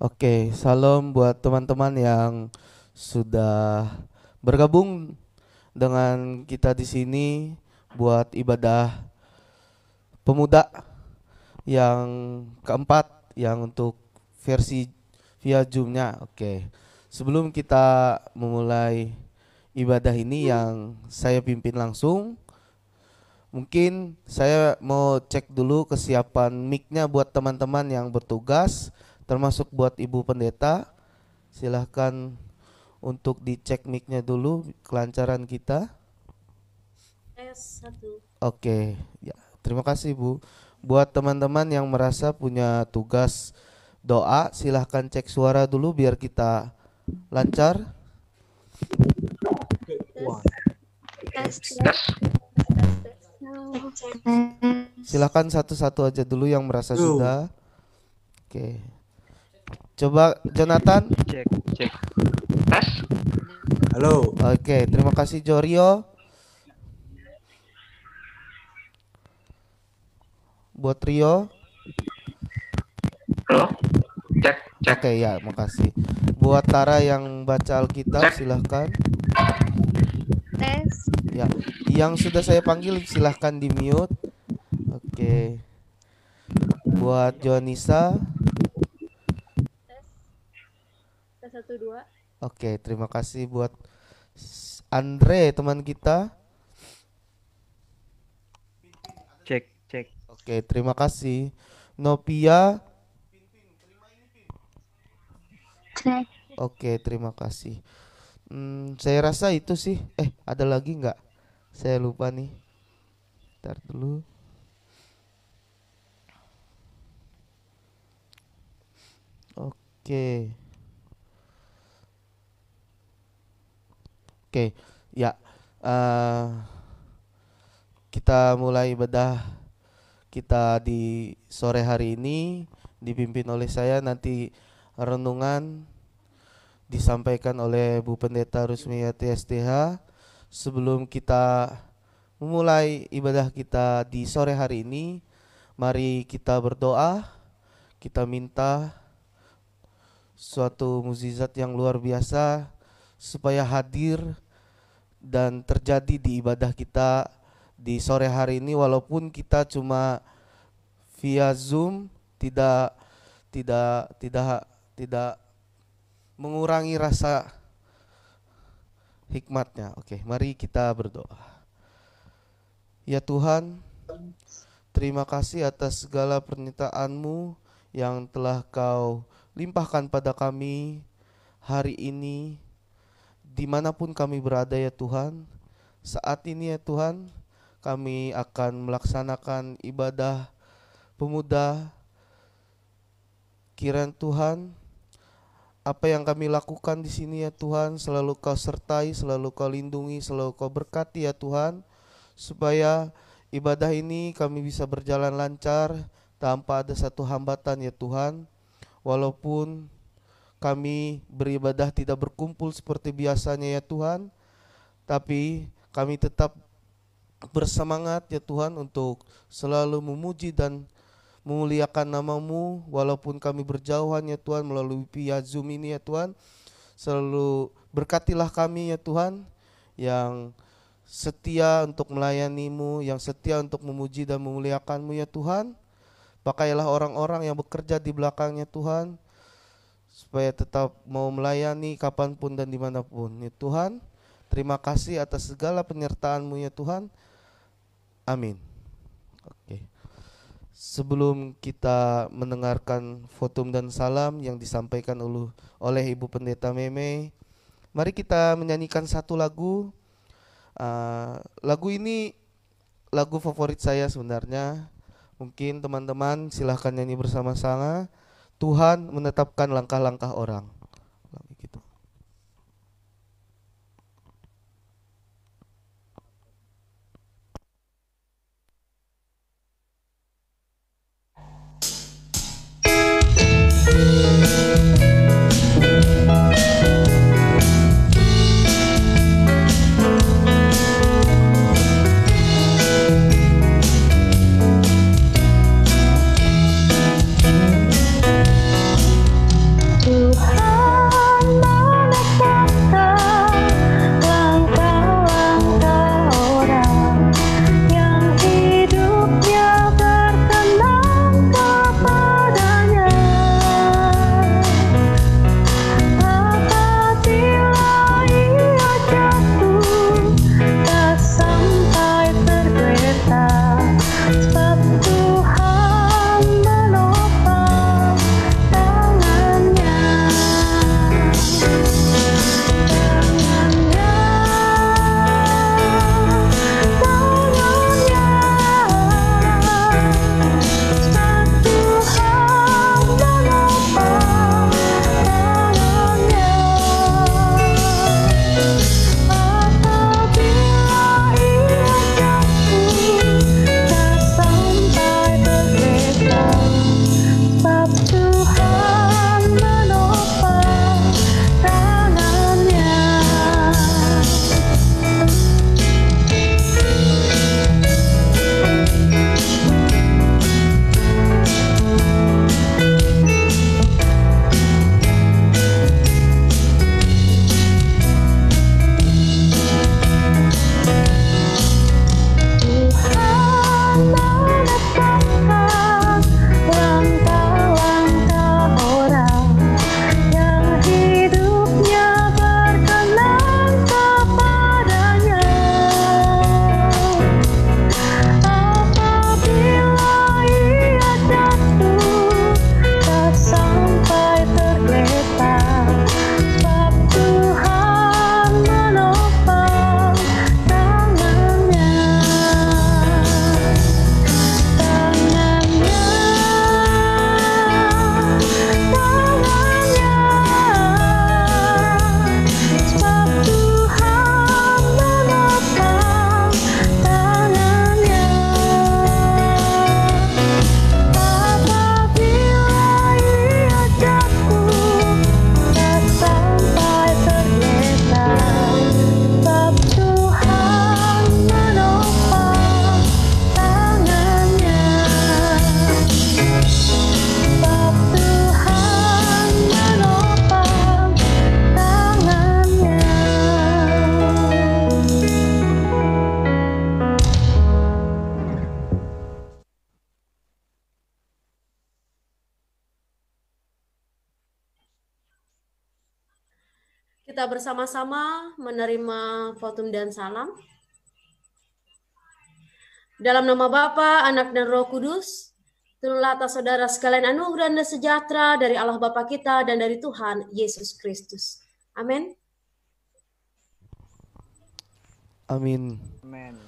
Oke, salam buat teman-teman yang sudah bergabung dengan kita di sini buat ibadah pemuda yang keempat yang untuk versi via Zoom-nya. Oke. Sebelum kita memulai ibadah ini yang saya pimpin langsung, mungkin saya mau cek dulu kesiapan mic-nya buat teman-teman yang bertugas, termasuk buat Ibu Pendeta. Silahkan untuk dicek mic-nya dulu kelancaran kita. Tes 1. Oke, ya. Terima kasih Bu. Buat teman-teman yang merasa punya tugas doa, silahkan cek suara dulu biar kita lancar. Tes. Tes. Silahkan satu-satu aja dulu yang merasa sudah. Oke. Coba Jonathan. Cek. Tes. Halo. Oke, terima kasih Jorio. Buat Rio. Halo. Cek. Oke ya, makasih. Buat Tara yang baca Alkitab, silahkan. Tes. Ya, yang sudah saya panggil silahkan di mute. Oke. Buat Jonisa. Tes 1 2. Oke, terima kasih buat Andre teman kita. Cek. Oke, terima kasih. Novia. Cek. Oke, terima kasih. Saya rasa itu sih. Ada lagi nggak? Saya lupa nih. Ntar dulu. Oke. Oke, ya. Kita mulai ibadah kita di sore hari ini dipimpin oleh saya, nanti renungan disampaikan oleh Bu Pendeta Rusmiyati STH. Sebelum kita memulai ibadah kita di sore hari ini, mari kita berdoa. Kita minta suatu mukjizat yang luar biasa supaya hadir dan terjadi di ibadah kita di sore hari ini, walaupun kita cuma via Zoom, tidak mengurangi rasa hikmatnya. Oke, mari kita berdoa. Ya Tuhan, terima kasih atas segala pernyataan-Mu yang telah Kau limpahkan pada kami hari ini, dimanapun kami berada ya Tuhan. Saat ini ya Tuhan, kami akan melaksanakan ibadah pemuda. Kiranya Tuhan, apa yang kami lakukan di sini ya Tuhan, selalu Kau sertai, selalu Kau lindungi, selalu Kau berkati ya Tuhan, supaya ibadah ini kami bisa berjalan lancar tanpa ada satu hambatan ya Tuhan. Walaupun kami beribadah tidak berkumpul seperti biasanya ya Tuhan, tapi kami tetap bersemangat ya Tuhan untuk selalu memuji dan memuliakan nama-Mu walaupun kami berjauhan ya Tuhan melalui via Zoom ini ya Tuhan. Selalu berkatilah kami ya Tuhan, yang setia untuk melayani-Mu, yang setia untuk memuji dan memuliakan-Mu ya Tuhan. Pakailah orang-orang yang bekerja di belakangnya Tuhan, supaya tetap mau melayani kapanpun dan dimanapun ya Tuhan. Terima kasih atas segala penyertaan-Mu ya Tuhan. Amin. Oke. Sebelum kita mendengarkan fotum dan salam yang disampaikan oleh Ibu Pendeta Meme, mari kita menyanyikan satu lagu. Lagu ini lagu favorit saya sebenarnya. Mungkin teman-teman silahkan nyanyi bersama-sama. Tuhan menetapkan langkah-langkah orang. Gitu. kita bersama-sama menerima votum dan salam. Dalam nama Bapa, Anak, dan Roh Kudus, turunlah atas saudara sekalian anugerah dan sejahtera dari Allah Bapa kita dan dari Tuhan Yesus Kristus. Amin. Amin. Amen.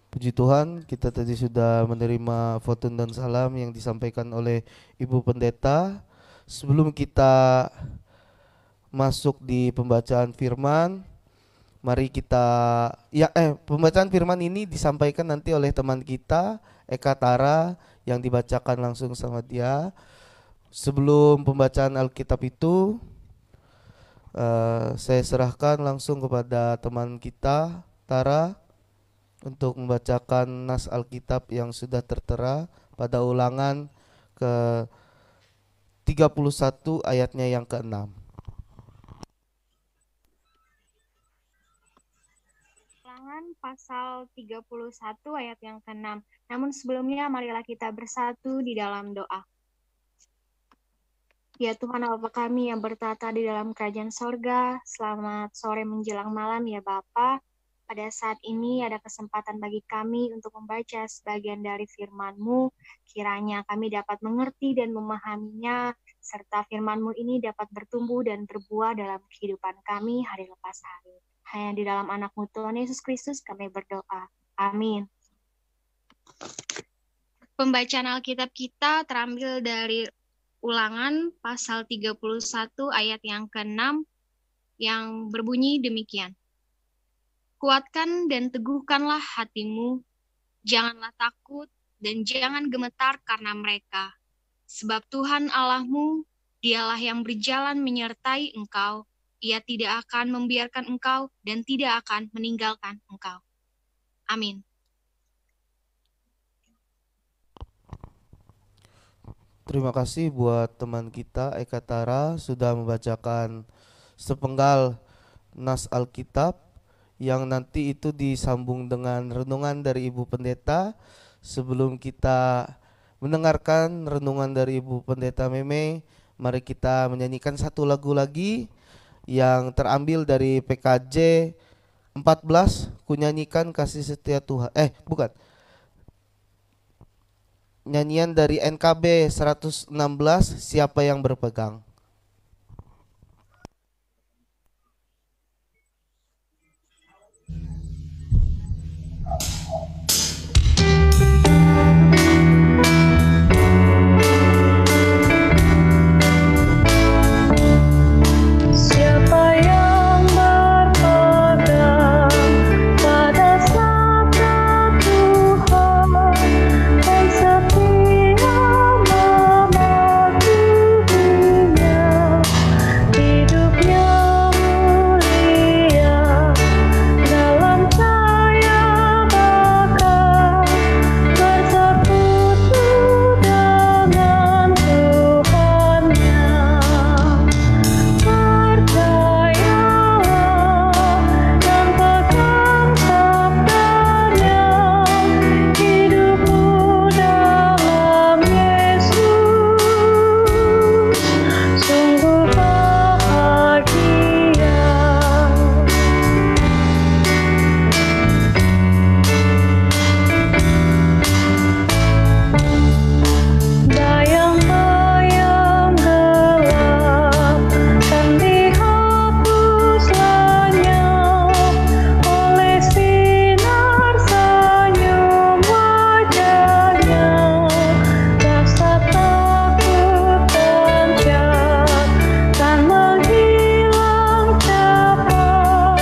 Puji Tuhan, kita tadi sudah menerima votum dan salam yang disampaikan oleh Ibu Pendeta. Sebelum kita masuk di pembacaan firman, mari kita pembacaan firman ini disampaikan nanti oleh teman kita Eka Tara yang dibacakan langsung sama dia. Sebelum pembacaan Alkitab itu, saya serahkan langsung kepada teman kita Tara untuk membacakan nas Alkitab yang sudah tertera pada Ulangan ke 31 ayatnya yang ke-6. Ulangan pasal 31 ayat yang ke-6. Namun sebelumnya marilah kita bersatu di dalam doa. Ya Tuhan Allah kami yang bertata di dalam kerajaan sorga, selamat sore menjelang malam ya Bapa. Pada saat ini ada kesempatan bagi kami untuk membaca sebagian dari firman-Mu. Kiranya kami dapat mengerti dan memahaminya, serta firman-Mu ini dapat bertumbuh dan berbuah dalam kehidupan kami hari lepas hari. Hanya di dalam anak-Mu Tuhan Yesus Kristus kami berdoa. Amin. Pembacaan Alkitab kita terambil dari Ulangan pasal 31 ayat yang ke-6 yang berbunyi demikian. Kuatkan dan teguhkanlah hatimu, janganlah takut dan jangan gemetar karena mereka. Sebab Tuhan Allahmu, dialah yang berjalan menyertai engkau, Ia tidak akan membiarkan engkau dan tidak akan meninggalkan engkau. Amin. Terima kasih buat teman kita Eka Tara sudah membacakan sepenggal nas Alkitab yang nanti itu disambung dengan renungan dari Ibu Pendeta. Sebelum kita mendengarkan renungan dari Ibu Pendeta Meme, mari kita menyanyikan satu lagu lagi yang terambil dari PKJ 14, Kunyanyikan Kasih Setia Tuhan. Nyanyian dari NKB 116, Siapa yang Berpegang. Siapa yang berpegang pada sabda Tuhan dan setia mematuhinya, hidupnya mulia dalam cahaya bakal bersekutu dengan Tuhannya. Percayalah dan pegang sabdanya, hidupmu dalam Yesus sungguh bahagia. Bayang-bayang gelap kan dihapus lenyap oleh sinar senyum wajahnya. Rasa takut pencak kan menghilang cepat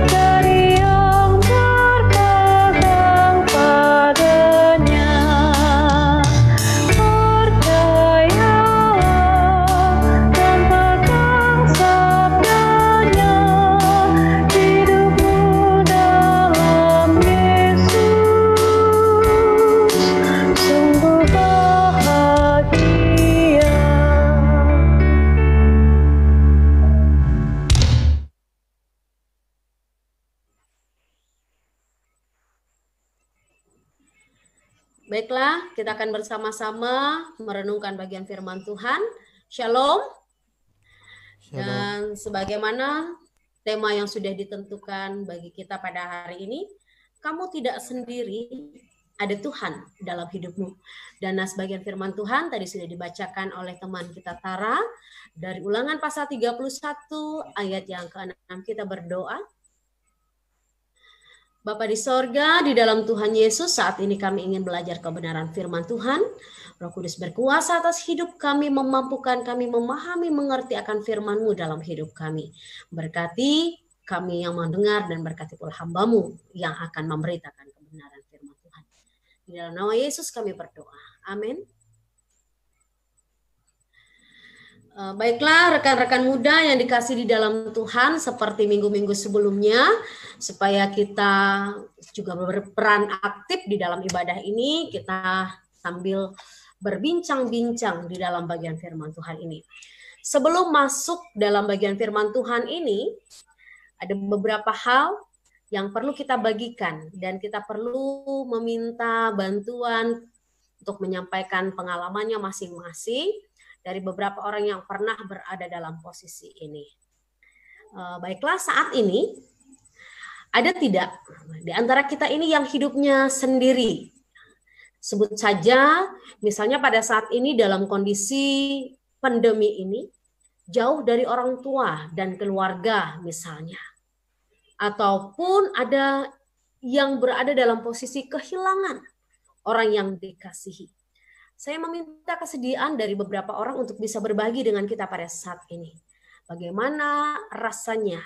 dari yang berpegang padanya. Percayalah dan pegang sabdanya, hidupmu dalam Yesus sungguh bahagia. Baiklah, kita akan bersama-sama merenungkan bagian firman Tuhan. Shalom. Shalom. Dan sebagaimana tema yang sudah ditentukan bagi kita pada hari ini, kamu tidak sendiri, ada Tuhan dalam hidupmu. Dan sebagian firman Tuhan tadi sudah dibacakan oleh teman kita Tara dari Ulangan pasal 31 ayat yang ke-6. Kita berdoa. Bapa di sorga, di dalam Tuhan Yesus, saat ini kami ingin belajar kebenaran firman Tuhan. Roh Kudus berkuasa atas hidup kami, memampukan kami memahami, mengerti akan firman-Mu dalam hidup kami. Berkati kami yang mendengar dan berkati pula hamba-Mu yang akan memberitakan kebenaran firman Tuhan. Di dalam nama Yesus kami berdoa. Amin. Baiklah rekan-rekan muda yang dikasih di dalam Tuhan, seperti minggu-minggu sebelumnya, supaya kita juga berperan aktif di dalam ibadah ini, kita sambil berbincang-bincang di dalam bagian firman Tuhan ini. Sebelum masuk dalam bagian firman Tuhan ini, ada beberapa hal yang perlu kita bagikan, dan kita perlu meminta bantuan untuk menyampaikan pengalamannya masing-masing dari beberapa orang yang pernah berada dalam posisi ini. Baiklah, saat ini ada tidak di antara kita ini yang hidupnya sendiri? Sebut saja, misalnya pada saat ini dalam kondisi pandemi ini, jauh dari orang tua dan keluarga misalnya. Ataupun ada yang berada dalam posisi kehilangan orang yang dikasihi. Saya meminta kesediaan dari beberapa orang untuk bisa berbagi dengan kita pada saat ini. Bagaimana rasanya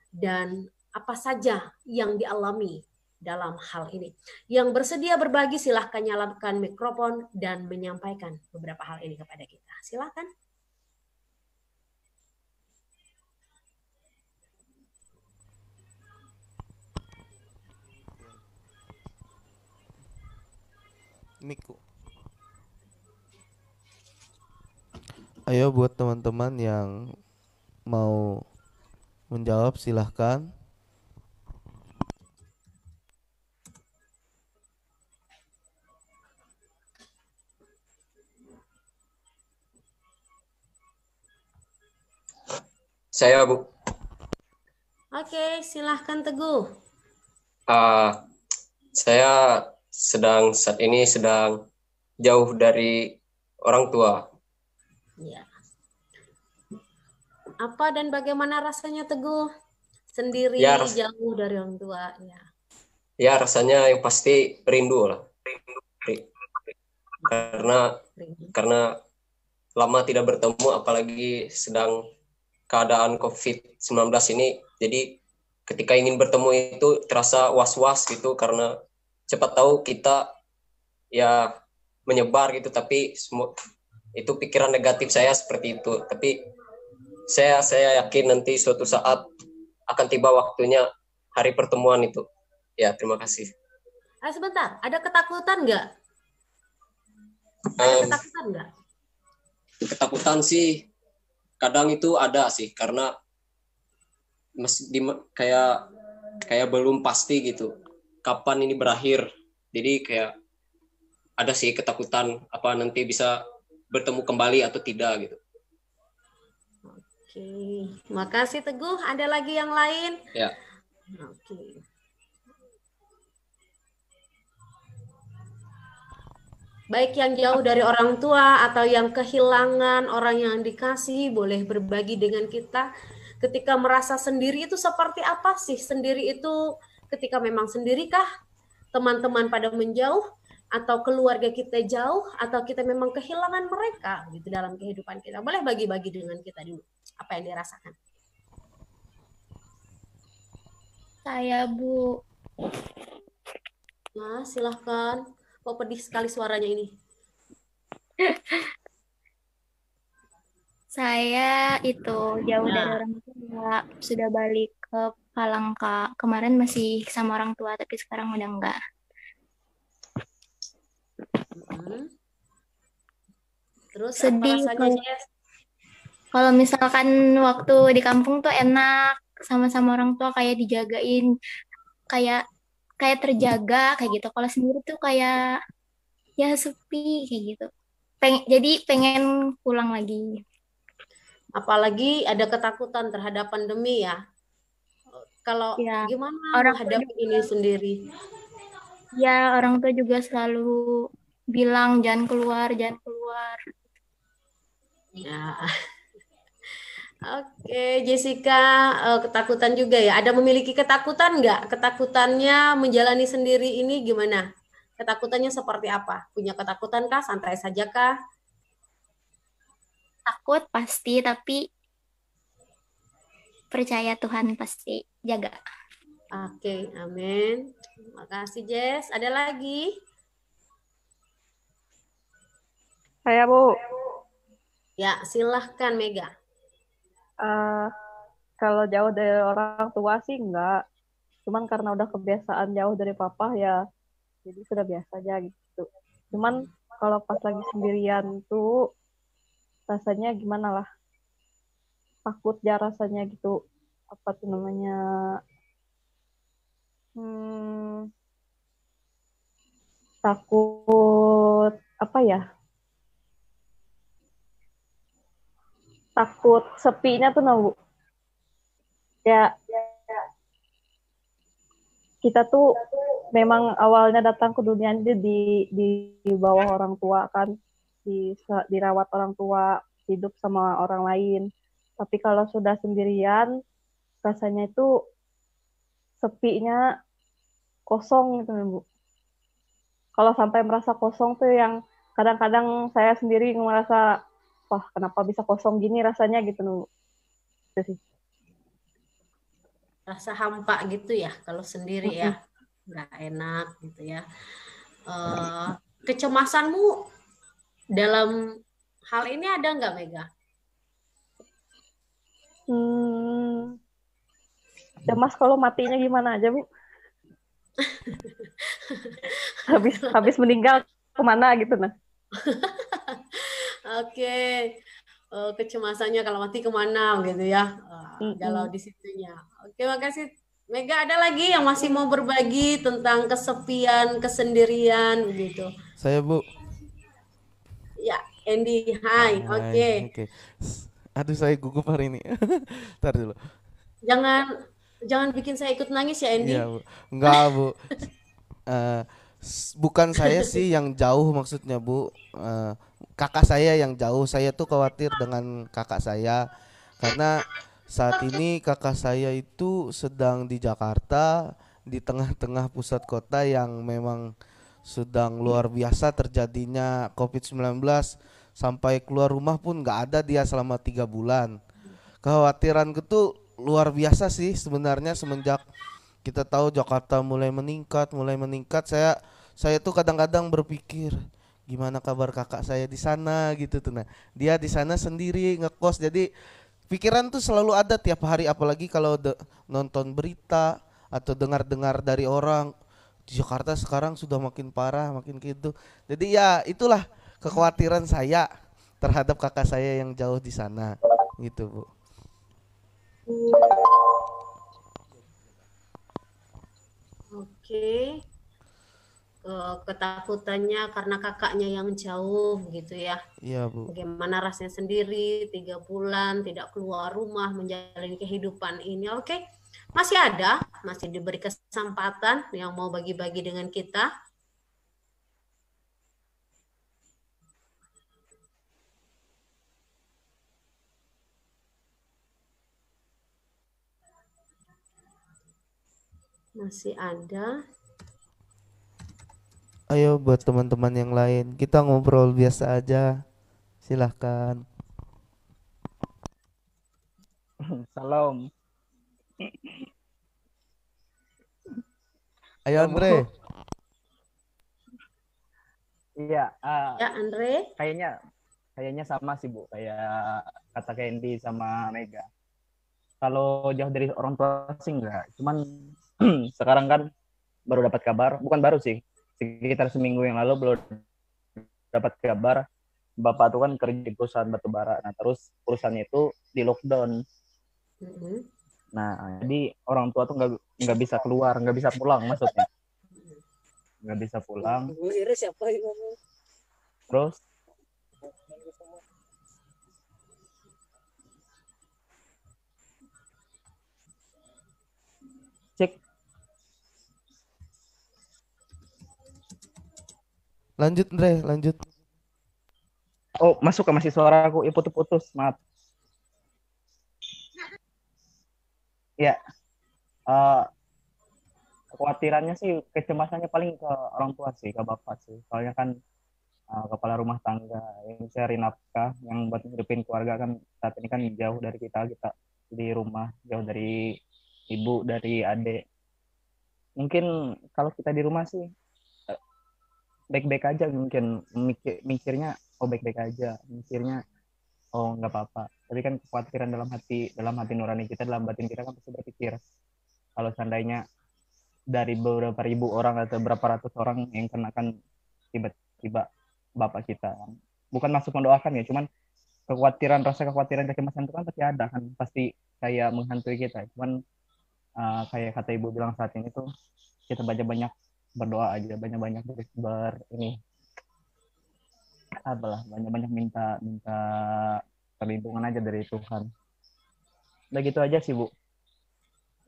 dan apa saja yang dialami dalam hal ini. Yang bersedia berbagi silahkan nyalakan mikrofon dan menyampaikan beberapa hal ini kepada kita. Silahkan. Miku. Ayo buat teman-teman yang mau menjawab silahkan. Saya, Bu. Oke, silahkan Teguh. Saya saat ini sedang jauh dari orang tua. Ya. Apa dan bagaimana rasanya Teguh? Sendiri, Ya, jauh dari orang tua. Ya. Ya, rasanya yang pasti rindu lah. Karena lama tidak bertemu, apalagi sedang keadaan COVID-19 ini. Jadi ketika ingin bertemu itu terasa was-was gitu, karena cepat tahu kita ya menyebar gitu, tapi itu pikiran negatif saya seperti itu. Tapi saya yakin nanti suatu saat akan tiba waktunya hari pertemuan itu. Ya, terima kasih. Sebentar, ada ketakutan nggak? Ada ketakutan nggak? Ketakutan sih kadang itu ada sih, karena masih kayak belum pasti gitu kapan ini berakhir. Jadi kayak ada sih ketakutan apa nanti bisa bertemu kembali atau tidak gitu. Oke, makasih Teguh. Ada lagi yang lain? Ya. Oke. Baik yang jauh dari orang tua atau yang kehilangan orang yang dikasihi, boleh berbagi dengan kita. Ketika merasa sendiri itu seperti apa sih? Sendiri itu ketika memang sendiri kah? Teman-teman pada menjauh? Atau keluarga kita jauh, atau kita memang kehilangan mereka gitu dalam kehidupan kita. Boleh bagi-bagi dengan kita dulu apa yang dirasakan. Saya, Bu. Nah, silahkan. Kok pedih sekali suaranya ini? Saya itu jauh dari orang tua, sudah balik ke Palangka. Kemarin masih sama orang tua, tapi sekarang udah enggak. Terus Sedih apa rasanya, Jess? Kalau misalkan waktu di kampung tuh enak, sama-sama orang tua kayak dijagain, kayak terjaga kayak gitu. Kalau sendiri tuh kayak ya sepi kayak gitu. Jadi pengen pulang lagi. Apalagi ada ketakutan terhadap pandemi ya. Kalau Ya, gimana orang tua menghadapi ini sendiri? ya orang tua juga selalu bilang jangan keluar, jangan keluar. Ya. Oke, Jessica, ketakutan juga ya. Ada memiliki ketakutan nggak? Ketakutannya menjalani sendiri ini gimana? Ketakutannya seperti apa? Punya ketakutan kah? Santai saja kah? Takut pasti, tapi percaya Tuhan pasti jaga. Oke, amin. Terima kasih, Jess. Ada lagi? Saya Bu, Ya, silahkan Mega. eh, kalau jauh dari orang tua sih enggak. Cuman karena udah kebiasaan jauh dari papa ya, jadi sudah biasa aja gitu. Cuman kalau pas lagi sendirian tuh rasanya gimana lah, takut ya rasanya gitu. Apa tuh namanya? Hmm, takut apa ya? Takut sepinya tuh Bu. Ya kita tuh memang awalnya datang ke dunia ini di bawah orang tua kan, dirawat orang tua, hidup sama orang lain. Tapi kalau sudah sendirian, rasanya itu sepinya, kosong gitu Bu. Kalau sampai merasa kosong tuh yang kadang-kadang saya sendiri merasa, wah kenapa bisa kosong gini rasanya gitu Bu. Itu sih. Rasa hampa gitu ya, kalau sendiri ya. Nggak enak gitu ya. Kecemasanmu dalam hal ini ada nggak, Mega? Cemas kalau matinya gimana aja Bu? habis meninggal kemana gitu nah. Oke. Kecemasannya kalau mati kemana gitu ya. Galau di situnya. Oke, makasih. Mega, ada lagi yang masih mau berbagi tentang kesepian, kesendirian gitu. Saya Bu. Ya, Andy, hai. Oke. Oke. Aduh saya gugup hari ini. Ntar dulu. Jangan bikin saya ikut nangis ya, Andy. Iya Bu. Enggak Bu. Eh, bukan saya sih yang jauh maksudnya Bu. Kakak saya yang jauh. Saya tuh khawatir dengan kakak saya karena saat ini kakak saya itu sedang di Jakarta, di tengah-tengah pusat kota yang memang sedang luar biasa terjadinya COVID-19. Sampai keluar rumah pun nggak ada dia selama 3 bulan. Kekhawatiranku tuh luar biasa sih sebenarnya semenjak kita tahu Jakarta mulai meningkat. Saya tuh kadang-kadang berpikir gimana kabar kakak saya di sana gitu tuh. Nah, dia di sana sendiri ngekos. Jadi pikiran tuh selalu ada tiap hari, apalagi kalau nonton berita atau dengar-dengar dari orang di Jakarta sekarang sudah makin parah, makin gitu. Jadi ya itulah kekhawatiran saya terhadap kakak saya yang jauh di sana gitu, Bu. Oke. Ketakutannya karena kakaknya yang jauh gitu ya. Iya, Bu. Bagaimana rasanya sendiri 3 bulan tidak keluar rumah menjalani kehidupan ini. Oke, masih diberi kesempatan yang mau bagi-bagi dengan kita. Masih ada. Ayo buat teman-teman yang lain, kita ngobrol biasa aja. Silahkan. Salam. Ayo Andre. Iya, Ya, Andre. kayaknya sama sih Bu, kayak kata Candy sama Mega. Kalau jauh dari orang tua sih enggak, cuman sekarang kan baru dapat kabar, bukan baru sih, sekitar seminggu yang lalu belum dapat kabar bapak tuh kan kerja di perusahaan batubara. Nah, terus perusahaannya itu di lockdown. Nah, jadi orang tua tuh nggak bisa keluar, nggak bisa pulang maksudnya. Nggak bisa pulang. Terus Lanjut Andre, lanjut. Oh, masuk ke masih suara aku. Ya, putus-putus, maaf. Ya, eh, kekhawatirannya sih, kecemasannya paling ke orang tua sih, ke bapak sih. Soalnya kan kepala rumah tangga yang cari nafkah, yang buat hidupin keluarga kan saat ini kan jauh dari kita di rumah, jauh dari ibu, dari adik. Mungkin kalau kita di rumah sih baik-baik aja, mungkin mikirnya oh baik-baik aja, mikirnya oh nggak apa-apa. Tapi kan kekhawatiran dalam hati nurani kita, dalam batin kita kan pasti berpikir kalau seandainya dari beberapa ribu orang atau berapa ratus orang yang kena kan tiba-tiba bapak kita. Bukan masuk mendoakan ya, cuman rasa kekhawatiran, kecemasan itu kan pasti ada kan, pasti kayak menghantui kita. Cuman kayak kata ibu bilang saat ini tuh kita banyak-banyak berdoa aja, banyak-banyak ini apalah, banyak-banyak minta perlindungan aja dari Tuhan. Udah gitu aja sih Bu.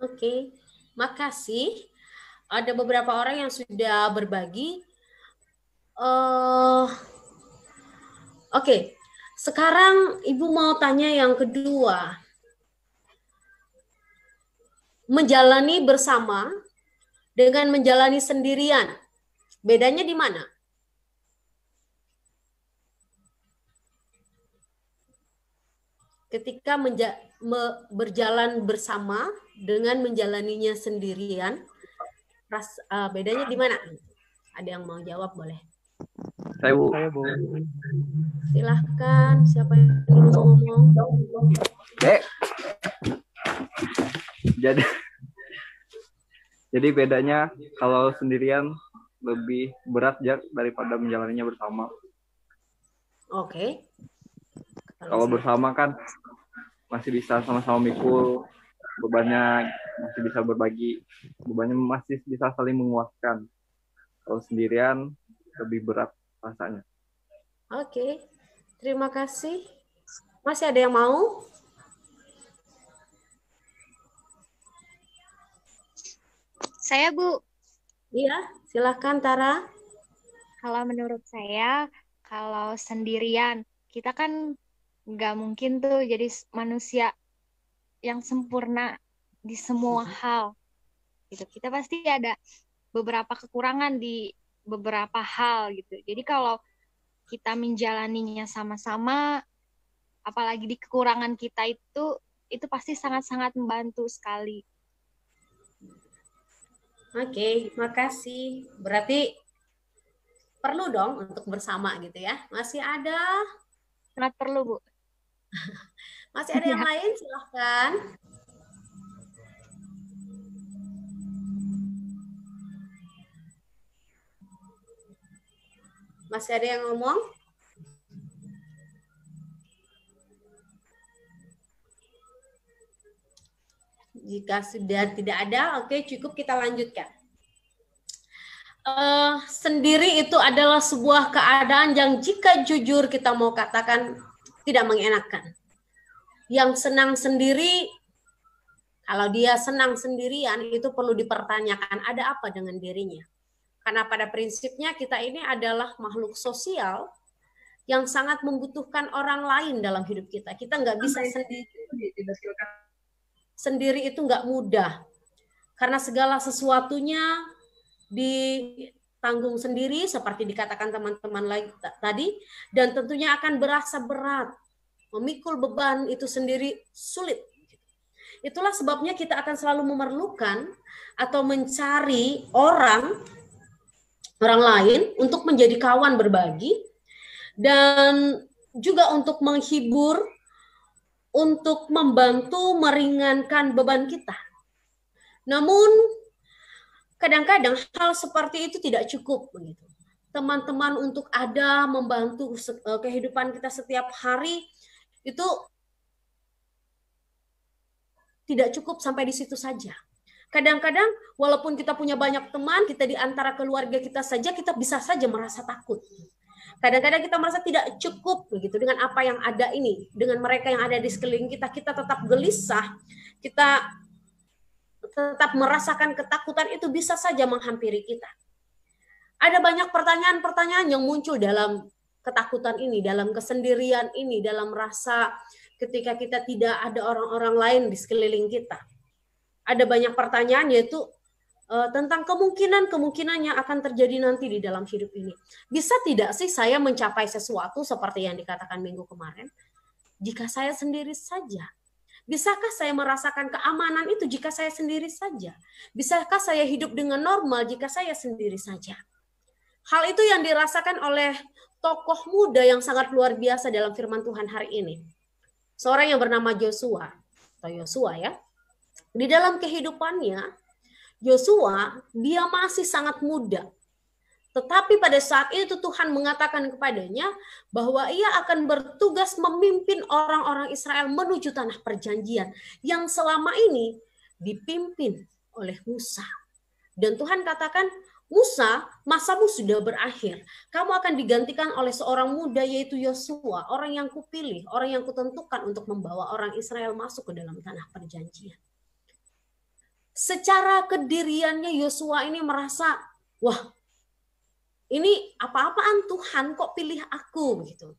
Oke, makasih. Ada beberapa orang yang sudah berbagi. Oke, sekarang Ibu mau tanya yang kedua. Menjalani bersama dengan menjalani sendirian. Bedanya di mana? Ketika berjalan bersama dengan menjalaninya sendirian, bedanya di mana? Ada yang mau jawab boleh? Saya Bu. Silahkan, siapa yang dulu mau ngomong? Jadi bedanya kalau sendirian lebih berat daripada menjalaninya bersama. Oke. Kalau bersama kan masih bisa sama-sama mikul, bebannya masih bisa berbagi, bebannya masih bisa saling menguatkan. Kalau sendirian lebih berat rasanya. Oke, terima kasih. Masih ada yang mau? Saya Bu. Iya, silahkan Tara. Kalau menurut saya, kalau sendirian, kita kan nggak mungkin tuh jadi manusia yang sempurna di semua hal. Gitu. Kita pasti ada beberapa kekurangan di beberapa hal gitu. Jadi kalau kita menjalaninya sama-sama, apalagi di kekurangan kita itu pasti sangat-sangat membantu sekali. Oke, makasih. Berarti perlu dong untuk bersama gitu ya. Masih ada? Sangat perlu, Bu. Masih ada yang lain? Silahkan. Masih ada yang ngomong? Jika sudah tidak ada, oke, cukup kita lanjutkan. Sendiri itu adalah sebuah keadaan yang jika jujur kita mau katakan tidak mengenakan. Yang senang sendiri, kalau dia senang sendirian itu perlu dipertanyakan ada apa dengan dirinya. Karena pada prinsipnya kita ini adalah makhluk sosial yang sangat membutuhkan orang lain dalam hidup kita. Kita nggak bisa sendiri. Sendiri itu nggak mudah. Karena segala sesuatunya ditanggung sendiri seperti dikatakan teman-teman lagi tadi, dan tentunya akan berasa berat. Memikul beban itu sendiri sulit. Itulah sebabnya kita akan selalu memerlukan atau mencari orang lain untuk menjadi kawan berbagi dan juga untuk menghibur, untuk membantu meringankan beban kita. Namun kadang-kadang hal seperti itu tidak cukup begitu. Teman-teman untuk ada membantu kehidupan kita setiap hari itu tidak cukup sampai di situ saja. Kadang-kadang walaupun kita punya banyak teman, kita di antara keluarga kita saja kita bisa saja merasa takut. Kadang-kadang kita merasa tidak cukup begitu dengan apa yang ada ini, dengan mereka yang ada di sekeliling kita, kita tetap gelisah, kita tetap merasakan ketakutan, itu bisa saja menghampiri kita. Ada banyak pertanyaan-pertanyaan yang muncul dalam ketakutan ini, dalam kesendirian ini, dalam rasa ketika kita tidak ada orang-orang lain di sekeliling kita. Ada banyak pertanyaan yaitu tentang kemungkinan-kemungkinan yang akan terjadi nanti di dalam hidup ini. Bisa tidak sih saya mencapai sesuatu seperti yang dikatakan minggu kemarin? Jika saya sendiri saja. Bisakah saya merasakan keamanan itu jika saya sendiri saja? Bisakah saya hidup dengan normal jika saya sendiri saja? Hal itu yang dirasakan oleh tokoh muda yang sangat luar biasa dalam firman Tuhan hari ini. Seorang yang bernama Yosua, atau Yosua ya. Di dalam kehidupannya, Yosua dia masih sangat muda. Tetapi pada saat itu Tuhan mengatakan kepadanya bahwa ia akan bertugas memimpin orang-orang Israel menuju tanah perjanjian yang selama ini dipimpin oleh Musa. Dan Tuhan katakan, Musa, masamu sudah berakhir. Kamu akan digantikan oleh seorang muda yaitu Yosua, orang yang kupilih, orang yang kutentukan untuk membawa orang Israel masuk ke dalam tanah perjanjian. Secara kediriannya Yosua ini merasa, wah, ini apa-apaan Tuhan kok pilih aku begitu.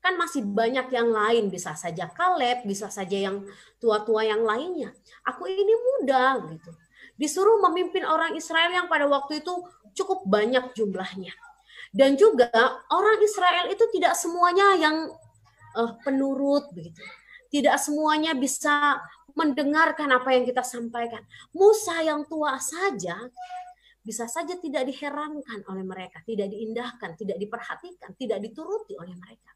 Kan masih banyak yang lain, bisa saja Kaleb, bisa saja yang tua-tua yang lainnya. Aku ini muda gitu. Disuruh memimpin orang Israel yang pada waktu itu cukup banyak jumlahnya. Dan juga orang Israel itu tidak semuanya yang penurut begitu. Tidak semuanya bisa mendengarkan apa yang kita sampaikan. Musa yang tua saja bisa saja tidak diherankan oleh mereka, tidak diindahkan, tidak diperhatikan, tidak dituruti oleh mereka.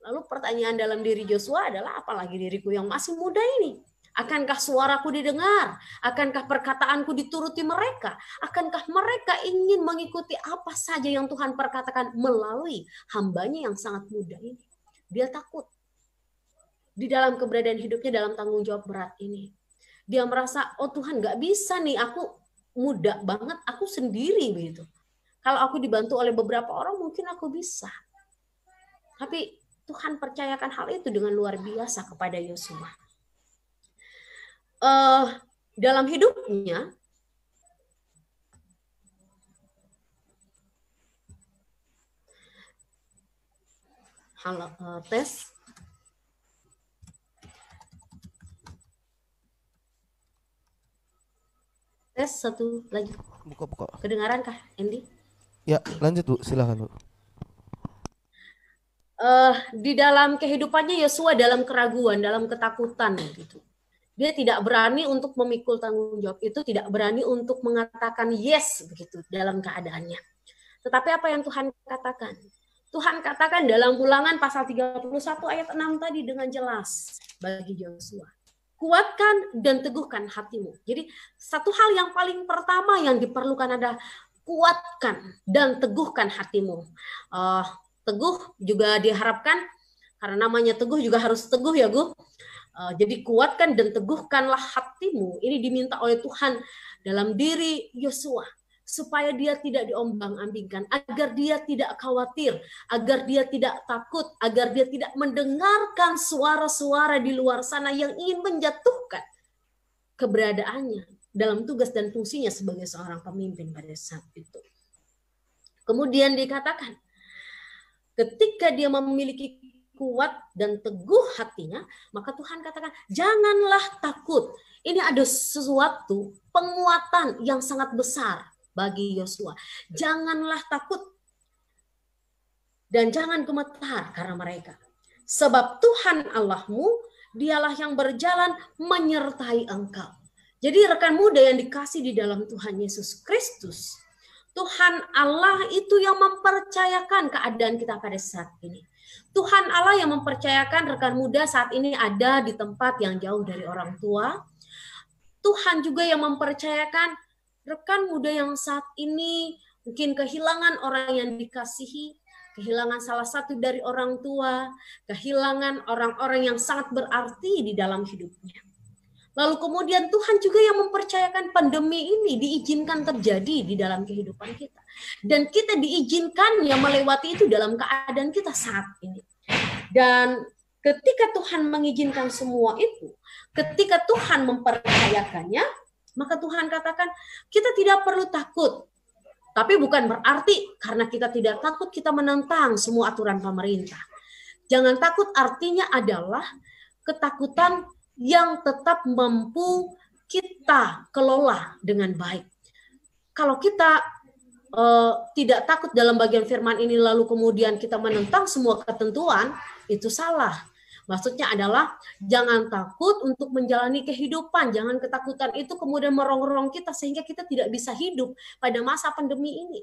Lalu pertanyaan dalam diri Yosua adalah, apalagi diriku yang masih muda ini? Akankah suaraku didengar? Akankah perkataanku dituruti mereka? Akankah mereka ingin mengikuti apa saja yang Tuhan perkatakan melalui hambanya yang sangat muda ini? Dia takut. Di dalam keberadaan hidupnya, dalam tanggung jawab berat ini. Dia merasa, oh Tuhan gak bisa nih, aku muda banget, aku sendiri begitu. Kalau aku dibantu oleh beberapa orang, mungkin aku bisa. Tapi Tuhan percayakan hal itu dengan luar biasa kepada Yosua. Dalam hidupnya, tes. Tes satu lagi. Buka. Kedengaran kah, Andy? Ya, lanjut Bu, silakan Bu. Di dalam kehidupannya Yosua dalam keraguan, dalam ketakutan gitu. Dia tidak berani untuk memikul tanggung jawab itu, tidak berani untuk mengatakan yes begitu dalam keadaannya. Tetapi apa yang Tuhan katakan? Tuhan katakan dalam Ulangan pasal 31 ayat 6 tadi dengan jelas bagi Yosua. Kuatkan dan teguhkan hatimu. Jadi satu hal yang paling pertama yang diperlukan adalah kuatkan dan teguhkan hatimu. Teguh juga diharapkan, karena namanya teguh juga harus teguh ya Gu. Jadi kuatkan dan teguhkanlah hatimu. Ini diminta oleh Tuhan dalam diri Yosua. Supaya dia tidak diombang-ambingkan. Agar dia tidak khawatir. Agar dia tidak takut. Agar dia tidak mendengarkan suara-suara di luar sana yang ingin menjatuhkan keberadaannya dalam tugas dan fungsinya sebagai seorang pemimpin pada saat itu. Kemudian dikatakan, ketika dia memiliki kuat dan teguh hatinya, maka Tuhan katakan, janganlah takut. Ini ada sesuatu penguatan yang sangat besar bagi Yosua. Janganlah takut dan jangan gemetar karena mereka. Sebab Tuhan Allahmu, dialah yang berjalan menyertai engkau. Jadi rekan muda yang dikasih di dalam Tuhan Yesus Kristus, Tuhan Allah itu yang mempercayakan keadaan kita pada saat ini. Tuhan Allah yang mempercayakan rekan muda saat ini ada di tempat yang jauh dari orang tua. Tuhan juga yang mempercayakan rekan muda yang saat ini mungkin kehilangan orang yang dikasihi, kehilangan salah satu dari orang tua, kehilangan orang-orang yang sangat berarti di dalam hidupnya. Lalu kemudian Tuhan juga yang mempercayakan pandemi ini diizinkan terjadi di dalam kehidupan kita. Dan kita diizinkannya melewati itu dalam keadaan kita saat ini. Dan ketika Tuhan mengizinkan semua itu, ketika Tuhan mempercayakannya, maka Tuhan katakan kita tidak perlu takut. Tapi bukan berarti karena kita tidak takut kita menentang semua aturan pemerintah. Jangan takut artinya adalah ketakutan yang tetap mampu kita kelola dengan baik. Kalau kita tidak takut dalam bagian firman ini lalu kemudian kita menentang semua ketentuan, itu salah. Maksudnya adalah jangan takut untuk menjalani kehidupan. Jangan ketakutan itu kemudian merongrong kita sehingga kita tidak bisa hidup pada masa pandemi ini.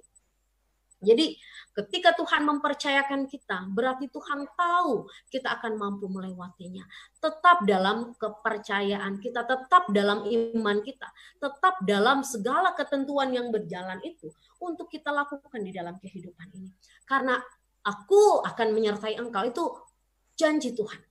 Jadi ketika Tuhan mempercayakan kita, berarti Tuhan tahu kita akan mampu melewatinya. Tetap dalam kepercayaan kita, tetap dalam iman kita, tetap dalam segala ketentuan yang berjalan itu untuk kita lakukan di dalam kehidupan ini. Karena aku akan menyertai engkau, itu janji Tuhan.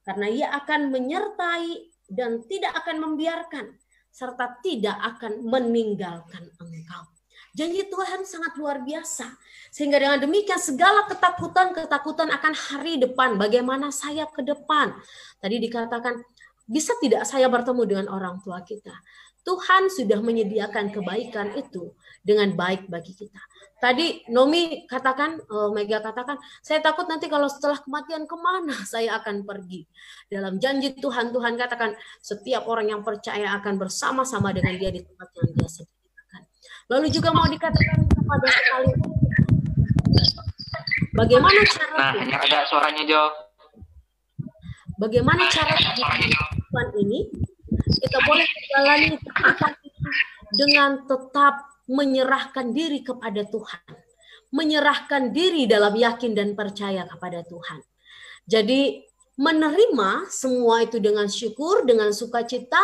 Karena Ia akan menyertai dan tidak akan membiarkan, serta tidak akan meninggalkan engkau. Janji Tuhan sangat luar biasa. Sehingga dengan demikian segala ketakutan akan hari depan. Bagaimana saya ke depan? Tadi dikatakan, bisa tidak saya bertemu dengan orang tua kita? Tuhan sudah menyediakan kebaikan itu dengan baik bagi kita. Tadi Nomi katakan, Mega katakan, saya takut nanti kalau setelah kematian kemana saya akan pergi. Dalam janji Tuhan, Tuhan katakan setiap orang yang percaya akan bersama-sama dengan Dia di tempat yang Dia sediakan. Lalu juga mau dikatakan kepada sekali, bagaimana cara ada suaranya Jo. Bagaimana cara kehidupan ini kita boleh menjalani dengan tetap menyerahkan diri kepada Tuhan. Menyerahkan diri dalam yakin dan percaya kepada Tuhan. Jadi menerima semua itu dengan syukur, dengan sukacita,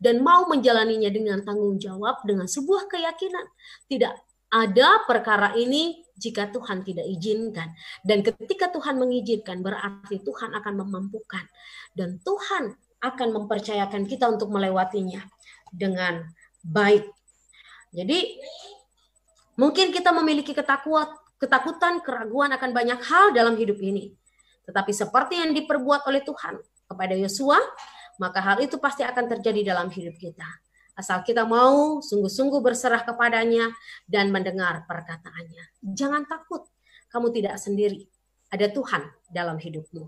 dan mau menjalaninya dengan tanggung jawab, dengan sebuah keyakinan. Tidak ada perkara ini jika Tuhan tidak izinkan. Dan ketika Tuhan mengizinkan, berarti Tuhan akan memampukan. Dan Tuhan akan mempercayakan kita untuk melewatinya dengan baik. Jadi mungkin kita memiliki ketakutan, keraguan akan banyak hal dalam hidup ini. Tetapi seperti yang diperbuat oleh Tuhan kepada Yosua, maka hal itu pasti akan terjadi dalam hidup kita. Asal kita mau sungguh-sungguh berserah kepadanya dan mendengar perkataannya. Jangan takut, kamu tidak sendiri. Ada Tuhan dalam hidupmu.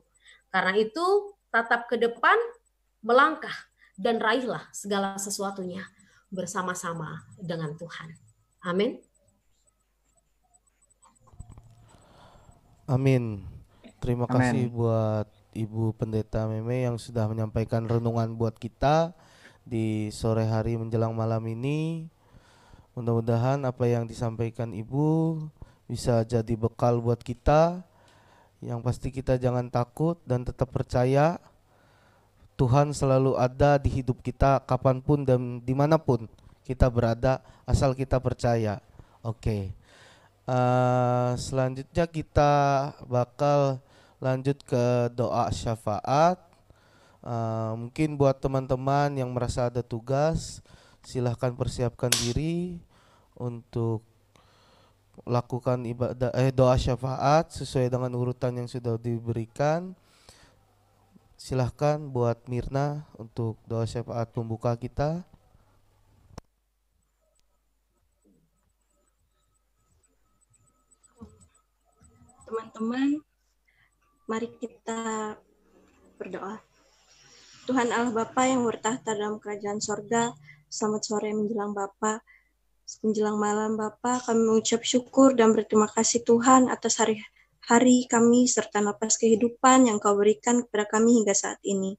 Karena itu tatap ke depan, melangkah, dan raihlah segala sesuatunya bersama-sama dengan Tuhan. Amin. Amin. Terima kasih buat Ibu Pendeta Meme yang sudah menyampaikan renungan buat kita di sore hari menjelang malam ini. Mudah-mudahan apa yang disampaikan Ibu bisa jadi bekal buat kita. Yang pasti kita jangan takut dan tetap percaya Tuhan selalu ada di hidup kita kapanpun dan dimanapun kita berada, asal kita percaya. Oke. Selanjutnya kita bakal lanjut ke doa syafaat. Mungkin buat teman-teman yang merasa ada tugas, silahkan persiapkan diri untuk lakukan ibadah doa syafaat sesuai dengan urutan yang sudah diberikan. Silahkan buat Mirna untuk doa syafaat pembuka kita. Teman-teman, mari kita berdoa. Tuhan Allah Bapa yang bertahta dalam kerajaan sorga, selamat sore menjelang Bapa, menjelang malam Bapa, kami mengucap syukur dan berterima kasih Tuhan atas hari kami serta napas kehidupan yang Kau berikan kepada kami hingga saat ini.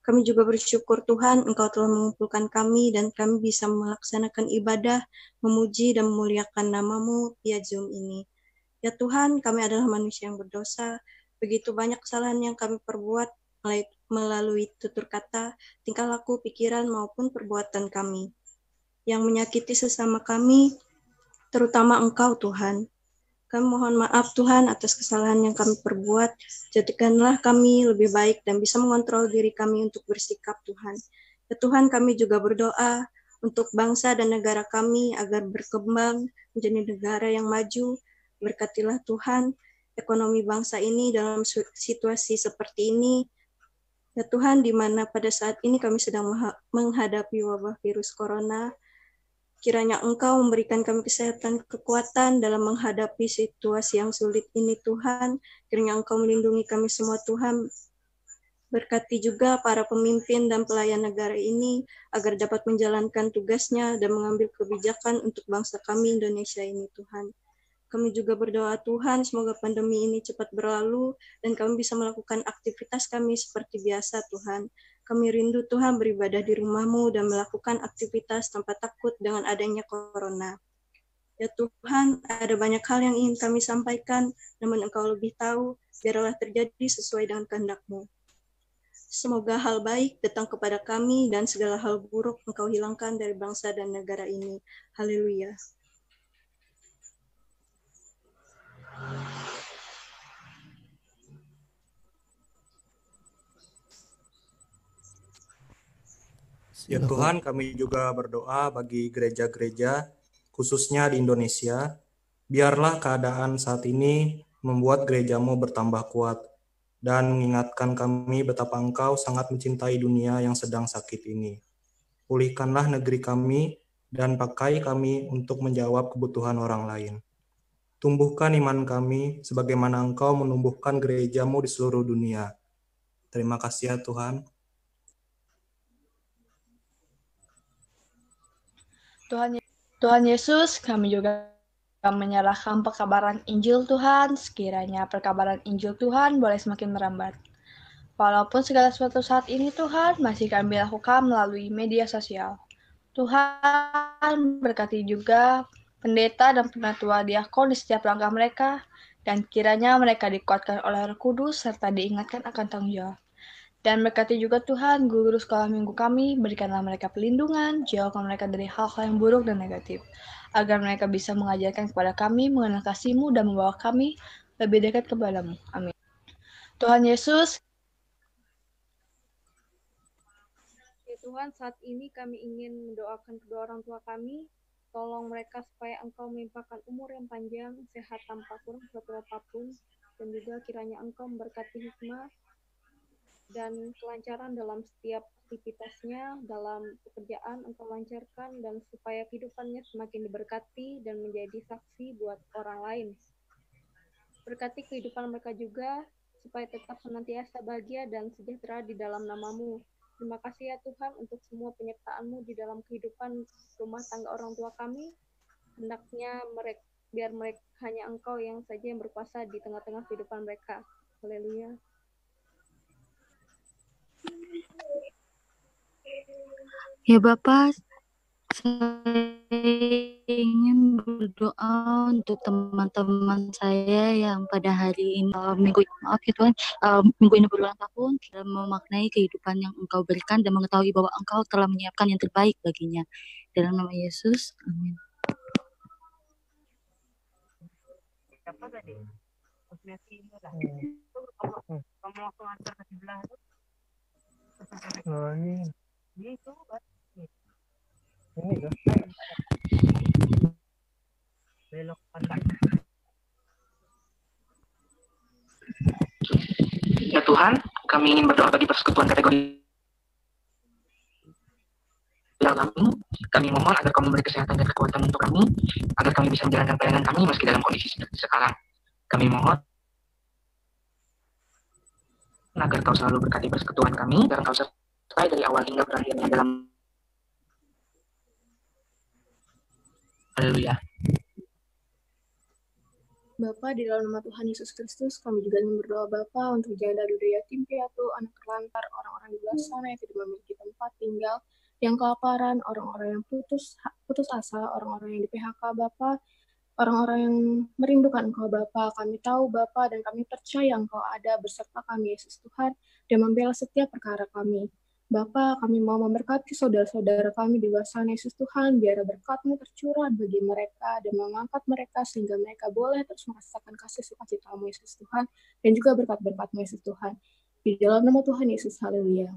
Kami juga bersyukur Tuhan Engkau telah mengumpulkan kami dan kami bisa melaksanakan ibadah, memuji dan memuliakan nama-Mu via Zoom ini. Ya Tuhan, kami adalah manusia yang berdosa, begitu banyak kesalahan yang kami perbuat melalui tutur kata, tingkah laku, pikiran maupun perbuatan kami yang menyakiti sesama kami, terutama Engkau Tuhan. Kami mohon maaf Tuhan atas kesalahan yang kami perbuat. Jadikanlah kami lebih baik dan bisa mengontrol diri kami untuk bersikap Tuhan. Ya Tuhan, kami juga berdoa untuk bangsa dan negara kami agar berkembang menjadi negara yang maju. Berkatilah Tuhan ekonomi bangsa ini dalam situasi seperti ini. Ya Tuhan, di mana pada saat ini kami sedang menghadapi wabah virus corona. Kiranya Engkau memberikan kami kesehatan, kekuatan dalam menghadapi situasi yang sulit ini, Tuhan. Kiranya Engkau melindungi kami semua, Tuhan. Berkati juga para pemimpin dan pelayan negara ini agar dapat menjalankan tugasnya dan mengambil kebijakan untuk bangsa kami Indonesia ini, Tuhan. Kami juga berdoa, Tuhan, semoga pandemi ini cepat berlalu dan kami bisa melakukan aktivitas kami seperti biasa, Tuhan. Kami rindu, Tuhan, beribadah di rumah-Mu dan melakukan aktivitas tanpa takut dengan adanya corona. Ya Tuhan, ada banyak hal yang ingin kami sampaikan, namun Engkau lebih tahu, biarlah terjadi sesuai dengan kehendak-Mu. Semoga hal baik datang kepada kami dan segala hal buruk Engkau hilangkan dari bangsa dan negara ini. Haleluya. Ya Tuhan, kami juga berdoa bagi gereja-gereja, khususnya di Indonesia. Biarlah keadaan saat ini membuat gerejamu bertambah kuat dan mengingatkan kami betapa Engkau sangat mencintai dunia yang sedang sakit ini. Pulihkanlah negeri kami dan pakai kami untuk menjawab kebutuhan orang lain. Tumbuhkan iman kami sebagaimana Engkau menumbuhkan gerejamu di seluruh dunia. Terima kasih ya Tuhan. Tuhan Yesus, kami juga menyerahkan perkabaran Injil Tuhan, sekiranya perkabaran Injil Tuhan boleh semakin merambat. Walaupun segala sesuatu saat ini Tuhan masih kami lakukan melalui media sosial. Tuhan berkati juga pendeta dan penatua diakon di setiap langkah mereka, dan kiranya mereka dikuatkan oleh Roh Kudus serta diingatkan akan tanggung jawab. Dan berkati juga Tuhan guru sekolah minggu kami, berikanlah mereka pelindungan, jauhkan mereka dari hal-hal yang buruk dan negatif, agar mereka bisa mengajarkan kepada kami mengenal kasih-Mu dan membawa kami lebih dekat kepada-Mu. Amin. Tuhan Yesus, ya Tuhan, saat ini kami ingin mendoakan kedua orang tua kami. Tolong mereka supaya Engkau melimpahkan umur yang panjang, sehat tanpa kurang suatu apapun, dan juga kiranya Engkau memberkati hikmah dan kelancaran dalam setiap aktivitasnya, dalam pekerjaan Engkau lancarkan, dan supaya kehidupannya semakin diberkati dan menjadi saksi buat orang lain. Berkati kehidupan mereka juga, supaya tetap senantiasa bahagia dan sejahtera di dalam nama-Mu. Terima kasih ya Tuhan untuk semua penyertaan-Mu di dalam kehidupan rumah tangga orang tua kami. Hendaknya biar mereka hanya Engkau yang saja yang berkuasa di tengah-tengah kehidupan mereka. Haleluya. Ya Bapak, saya ingin berdoa untuk teman-teman saya yang pada hari ini minggu ini berulang tahun dalam memaknai kehidupan yang Engkau berikan dan mengetahui bahwa Engkau telah menyiapkan yang terbaik baginya. Dalam nama Yesus, amin. Siapa tadi? Kamu langsung antar ke sebelah itu. Ini itu ini kan belok kanan. Ya Tuhan, kami ingin berdoa bagi persekutuan kategori kami. Kami mohon agar Kau memberi kesehatan dan kekuatan untuk kami, agar kami bisa menjalankan pelayanan kami meski dalam kondisi seperti sekarang. Kami mohon agar Kau selalu berkati persekutuan kami dan Kau sertai dari awal hingga berakhirnya dalam Haleluya. Bapa, di dalam nama Tuhan Yesus Kristus, kami juga ingin berdoa Bapa untuk janda duda yatim piatu, anak terlantar, orang-orang di luar sana yang tidak memiliki tempat tinggal, yang kelaparan, orang-orang yang putus asa, orang-orang yang di PHK Bapa, orang-orang yang merindukan Engkau Bapa. Kami tahu Bapa dan kami percaya Engkau ada beserta kami Yesus Tuhan dan membela setiap perkara kami. Bapa, kami mau memberkati saudara-saudara kami di luar sana, Yesus Tuhan, biar berkat-Mu tercurah bagi mereka dan mengangkat mereka sehingga mereka boleh terus merasakan kasih sukacita-Mu, Yesus Tuhan, dan juga berkat-berkat-Mu, Yesus Tuhan. Di dalam nama Tuhan Yesus, haleluya.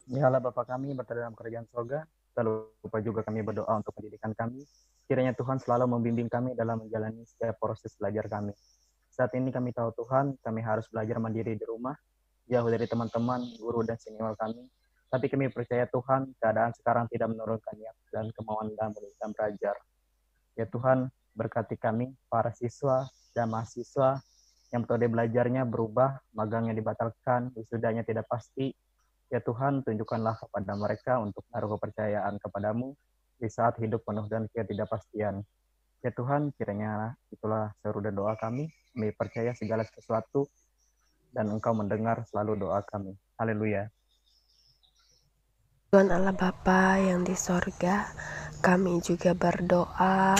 Dihalah Bapa kami berada dalam kerajaan surga, tak lupa juga kami berdoa untuk pendidikan kami. Kiranya Tuhan selalu membimbing kami dalam menjalani setiap proses belajar kami. Saat ini kami tahu Tuhan, kami harus belajar mandiri di rumah, jauh dari teman-teman, guru, dan senior kami. Tapi kami percaya Tuhan, keadaan sekarang tidak menurunkan niat dan kemauan dan belajar. Ya Tuhan, berkati kami, para siswa dan mahasiswa yang metode belajarnya berubah, magangnya dibatalkan, wisudanya tidak pasti. Ya Tuhan, tunjukkanlah kepada mereka untuk menaruh kepercayaan kepadamu di saat hidup penuh dan ketidakpastian. Ya Tuhan, kiranya itulah seruan doa kami percaya segala sesuatu dan Engkau mendengar selalu doa kami. Haleluya. Tuhan Allah Bapa yang di sorga, kami juga berdoa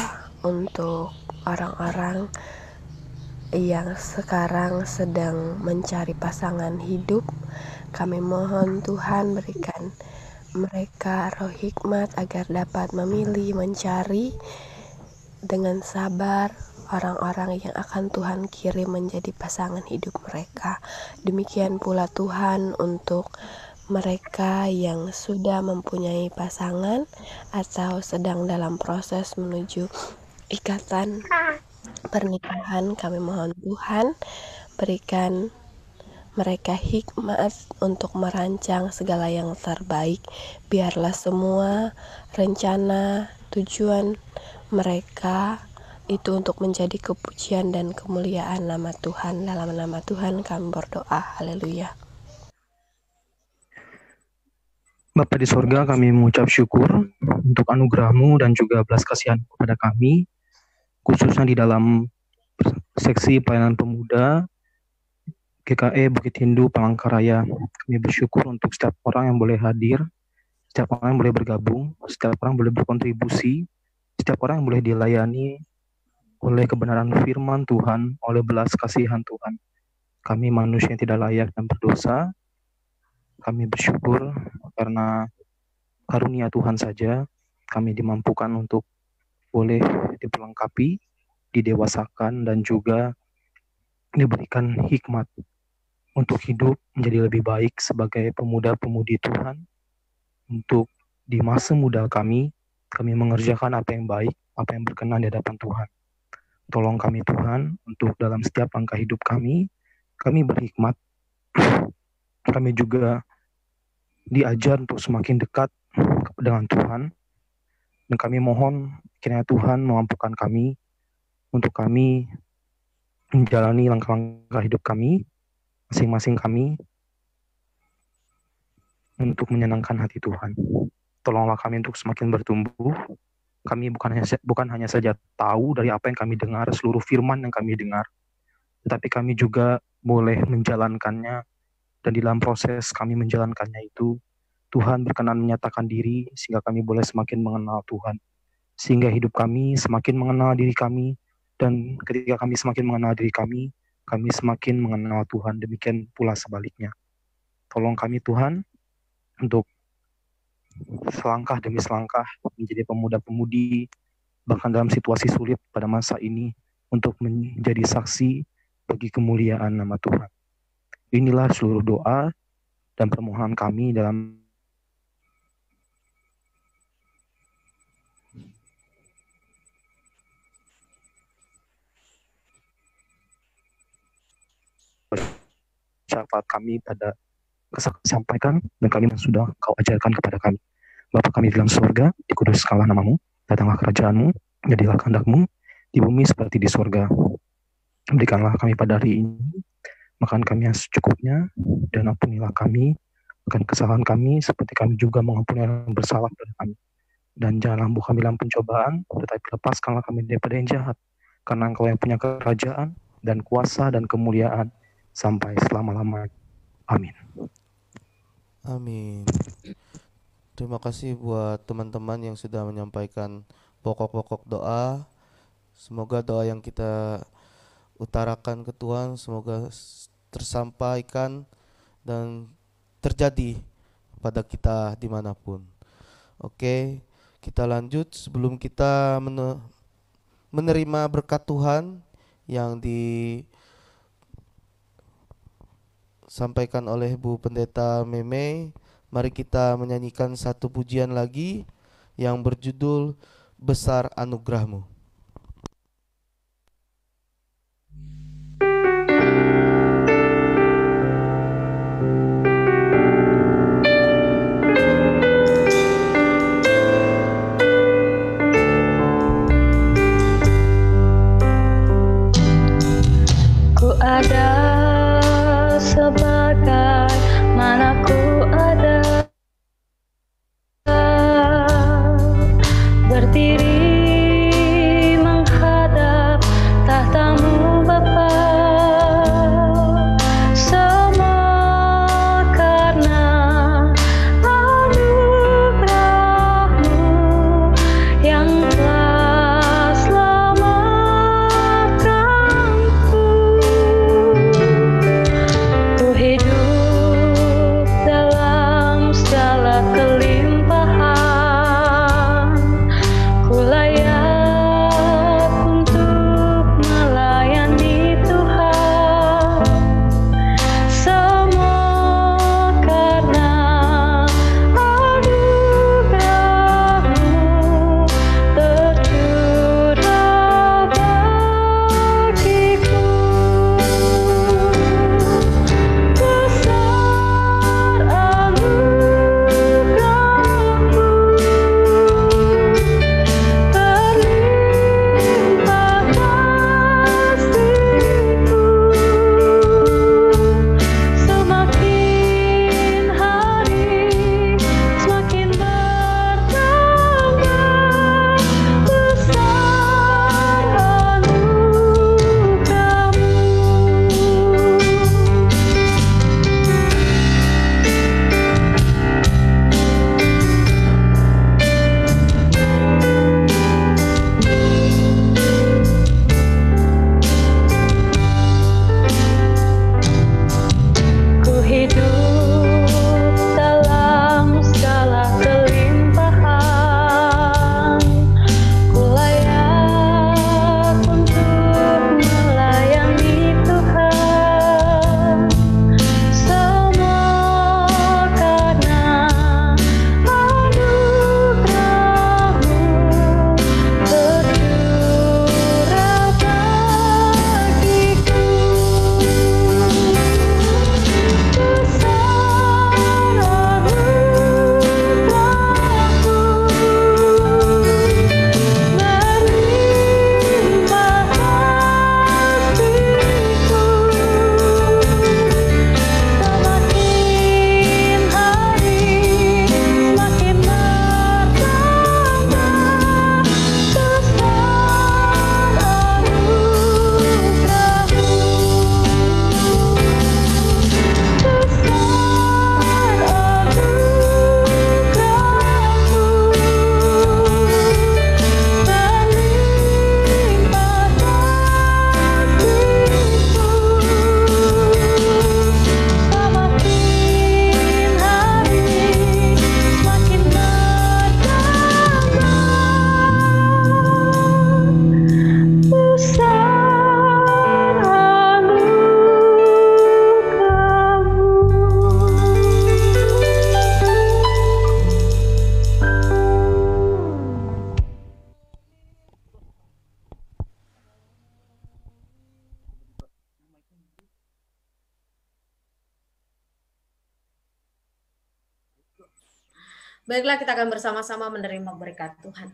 untuk orang-orang yang sekarang sedang mencari pasangan hidup. Kami mohon Tuhan berikan mereka roh hikmat agar dapat memilih, mencari dengan sabar orang-orang yang akan Tuhan kirim menjadi pasangan hidup mereka. Demikian pula Tuhan untuk mereka yang sudah mempunyai pasangan atau sedang dalam proses menuju ikatan pernikahan, kami mohon Tuhan berikan mereka hikmat untuk merancang segala yang terbaik. Biarlah semua rencana, tujuan mereka itu untuk menjadi kepujian dan kemuliaan nama Tuhan. Dalam nama Tuhan kami berdoa. Haleluya. Bapa di sorga, kami mengucap syukur untuk anugerah-Mu dan juga belas kasihan kepada kami, khususnya di dalam seksi pelayanan pemuda GKE Bukit Hindu Palangkaraya. Kami bersyukur untuk setiap orang yang boleh hadir, setiap orang yang boleh bergabung, setiap orang yang boleh berkontribusi, setiap orang yang boleh dilayani oleh kebenaran firman Tuhan, oleh belas kasihan Tuhan. Kami manusia yang tidak layak dan berdosa. Kami bersyukur karena karunia Tuhan saja kami dimampukan untuk boleh diperlengkapi, didewasakan, dan juga diberikan hikmat untuk hidup menjadi lebih baik sebagai pemuda-pemudi Tuhan. Untuk di masa muda kami mengerjakan apa yang baik, apa yang berkenan di hadapan Tuhan. Tolong kami Tuhan untuk dalam setiap langkah hidup kami berhikmat. Kami juga diajar untuk semakin dekat dengan Tuhan. Dan kami mohon kiranya Tuhan memampukan kami untuk kami menjalani langkah-langkah hidup kami, masing-masing kami, untuk menyenangkan hati Tuhan. Tolonglah kami untuk semakin bertumbuh. Kami bukan hanya saja tahu dari apa yang kami dengar, seluruh firman yang kami dengar, tetapi kami juga boleh menjalankannya. Dan di dalam proses kami menjalankannya itu, Tuhan berkenan menyatakan diri sehingga kami boleh semakin mengenal Tuhan. Sehingga hidup kami semakin mengenal diri kami, dan ketika kami semakin mengenal diri kami semakin mengenal Tuhan. Demikian pula sebaliknya. Tolong kami Tuhan untuk selangkah demi selangkah menjadi pemuda-pemudi, bahkan dalam situasi sulit pada masa ini, untuk menjadi saksi bagi kemuliaan nama Tuhan. Inilah seluruh doa dan permohonan kami dalam syafaat kami pada sampaikan dan kami yang sudah Kau ajarkan kepada kami. Bapa kami di dalam surga, dikuduskanlah namamu, datanglah kerajaanmu, jadilah kehendak-Mu di bumi seperti di surga. Berikanlah kami pada hari ini makan kami yang secukupnya, dan ampunilah kami akan kesalahan kami seperti kami juga mengampuni orang yang bersalah kepada kami. Dan janganlah membawa kami dalam pencobaan, tetapi lepaskanlah kami daripada yang jahat, karena Engkau yang punya kerajaan dan kuasa dan kemuliaan sampai selama-lamanya. Amin. Amin. Terima kasih buat teman-teman yang sudah menyampaikan pokok-pokok doa. Semoga doa yang kita utarakan ke Tuhan semoga tersampaikan dan terjadi pada kita dimanapun. Oke, kita lanjut. Sebelum kita menerima berkat Tuhan yang disampaikan oleh Bu Pendeta Meme, mari kita menyanyikan satu pujian lagi yang berjudul Besar Anugerah-Mu. Baiklah, kita akan bersama-sama menerima berkat Tuhan.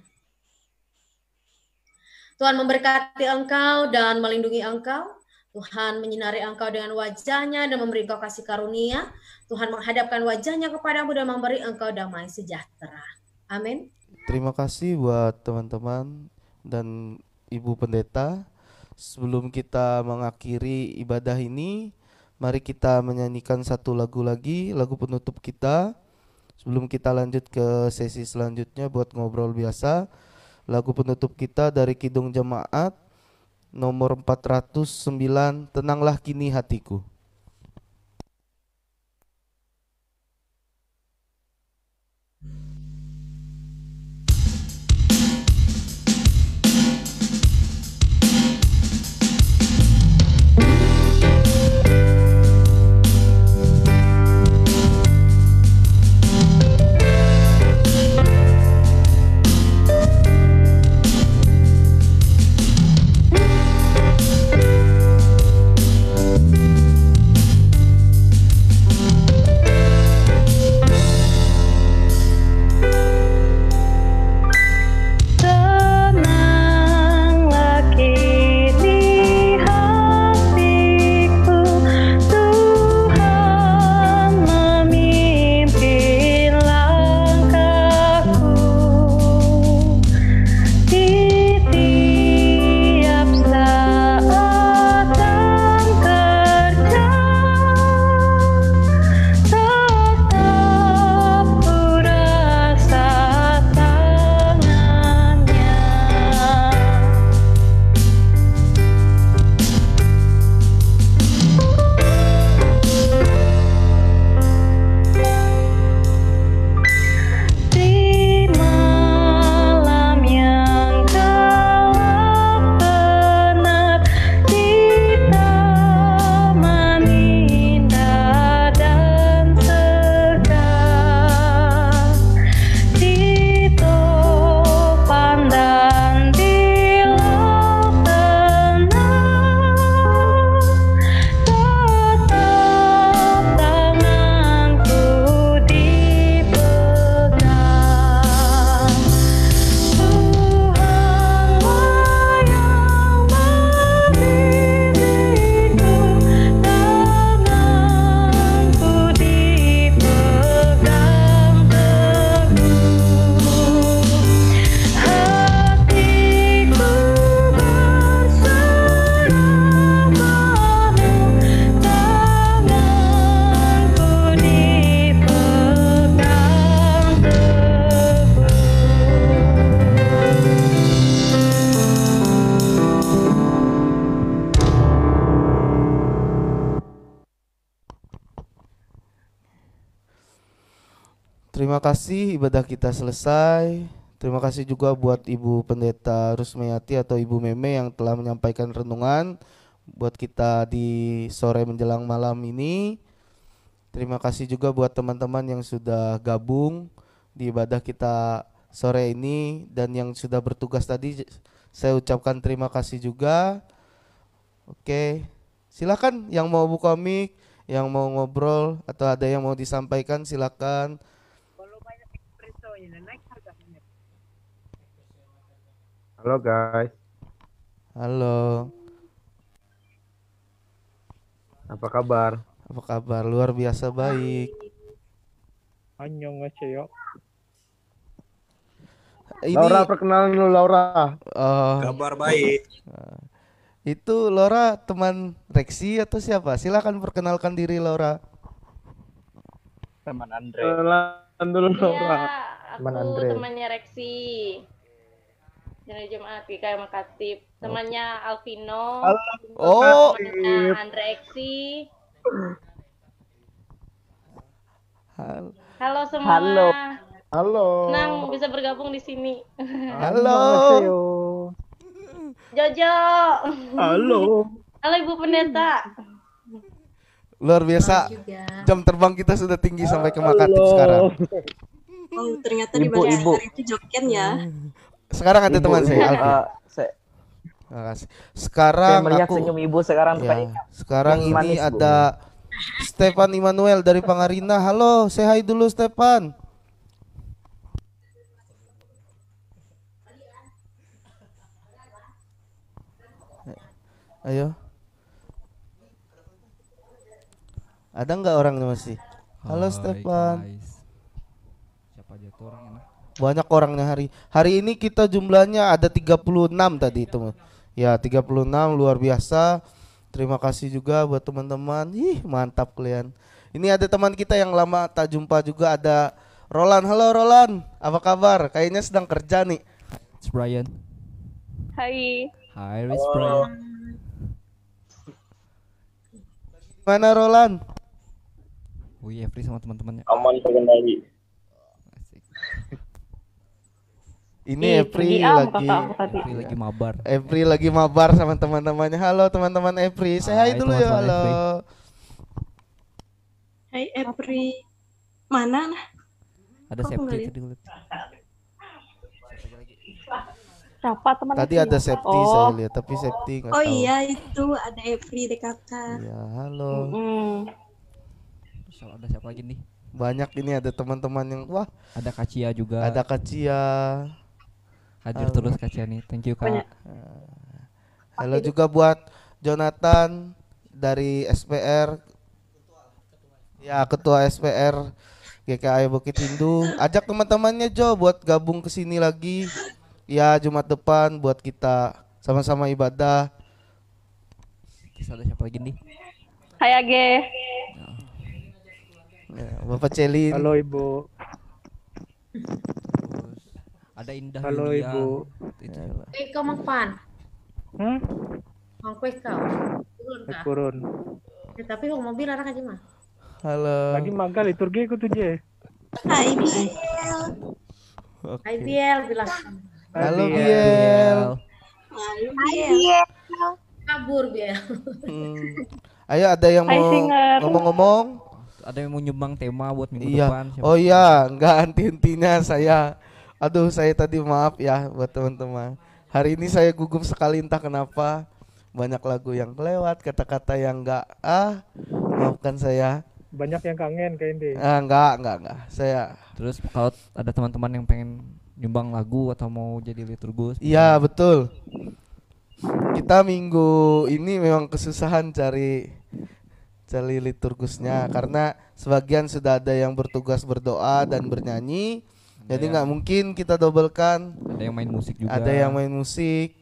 Tuhan memberkati engkau dan melindungi engkau. Tuhan menyinari engkau dengan wajahnya dan memberi engkau kasih karunia. Tuhan menghadapkan wajahnya kepadamu dan memberi engkau damai sejahtera. Amin. Terima kasih buat teman-teman dan Ibu Pendeta. Sebelum kita mengakhiri ibadah ini, mari kita menyanyikan satu lagu lagi, lagu penutup kita. Sebelum kita lanjut ke sesi selanjutnya buat ngobrol biasa, lagu penutup kita dari Kidung Jemaat nomor 409, Tenanglah Kini Hatiku. Terima kasih, ibadah kita selesai. Terima kasih juga buat Ibu Pendeta Rusmiati atau Ibu Meme yang telah menyampaikan renungan buat kita di sore menjelang malam ini. Terima kasih juga buat teman-teman yang sudah gabung di ibadah kita sore ini, dan yang sudah bertugas tadi saya ucapkan terima kasih juga. Oke, silakan yang mau buka mic, yang mau ngobrol atau ada yang mau disampaikan silakan. Halo guys. Halo. Apa kabar? Apa kabar? Luar biasa baik. Annyeonghaseyo. Ini Laura, perkenalan dulu Laura. Kabar baik. Itu Laura teman Rexi atau siapa? Silakan perkenalkan diri Laura. Teman Andre. Perkenalan dulu Laura. Teman Andre. Temannya Rexi. Dari Jemaat PKI Makatip. Temannya Alvino. Oh, temannya Andre Rexi. Halo semua. Halo. Halo. Senang bisa bergabung di sini. Halo. Jojo. Halo. Halo Ibu Pendeta. Luar biasa. Jam terbang kita sudah tinggi sampai ke Makatip sekarang. Oh, ternyata di Makassar itu Joken ya. Sekarang ada teman saya, Alfi. Terima kasih. Sekarang saya melihat aku senyum ibu sekarang ya, sekarang ini manis, ada Stefan Immanuel dari Pangarina. Halo, say hi dulu Stefan. Ayo. Ada nggak orangnya masih? Halo Hai, Stefan. guys. Siapa aja tuh orangnya? Banyak orangnya hari ini kita jumlahnya ada 36 tadi itu. Ya 36 luar biasa. Terima kasih juga buat teman-teman. Ih mantap kalian. Ini ada teman kita yang lama tak jumpa juga, ada Roland. Halo Roland, apa kabar? Kayaknya sedang kerja nih. It's Brian. Hai. Hai, it's Brian. Mana Roland? Wih, Every sama teman-temannya. Aman terkendali. Ini Epri lagi mabar. Epri lagi mabar sama teman-temannya. Halo teman-teman Epri, saya hai dulu ya. Halo. Hai Epri. Mana? Ada Septi tadi. Siapa teman? Tadi ada Septi saya lihat, tapi Septi nggak tahu. Oh iya itu ada Epri DKK. Ya, halo. Terus ada siapa lagi nih? Banyak ini, ada teman-teman yang wah. Ada Kacia juga. Ada Kacia. Hadir terus Kacia nih. Thank you Kak. Halo juga buat Jonathan dari SPR. Ya, ketua SPR GKI Bukit Hindu. Ajak teman-temannya Jo buat gabung ke sini lagi. Ya, Jumat depan buat kita sama-sama ibadah. Terus ada siapa lagi nih? Hai Age. Ya, Bapak Celin. Halo Ibu. Ada Indah. Halo Yulia. Ibu. Kau Mang Pan. Mang kue kau. Turun. Ya, tapi kau mobil arah aja mah. Halo. Lagi magal liturgi aku tuh je. Hai Biel. Hai Biel bilang. Halo Biel. Hai Biel. Kabur Biel. Ayo ada yang Hai, mau singer. ngomong-ngomong? Ada yang mau nyumbang tema buat minggu Iya. depan? Siapa? Oh iya, enggak henti-hentinya saya. Aduh, saya tadi maaf ya buat teman-teman. Hari ini saya gugup sekali entah kenapa. Banyak lagu yang kelewat, kata-kata yang enggak maafkan saya. Banyak yang kangen kayak ini. Enggak. Saya Terus kalau ada teman-teman yang pengen nyumbang lagu atau mau jadi liturgus? iya, betul. Kita minggu ini memang kesusahan cari liturgusnya karena sebagian sudah ada yang bertugas berdoa dan bernyanyi. Jadi nggak mungkin kita dobelkan. Ada yang main musik juga. Ada yang main musik.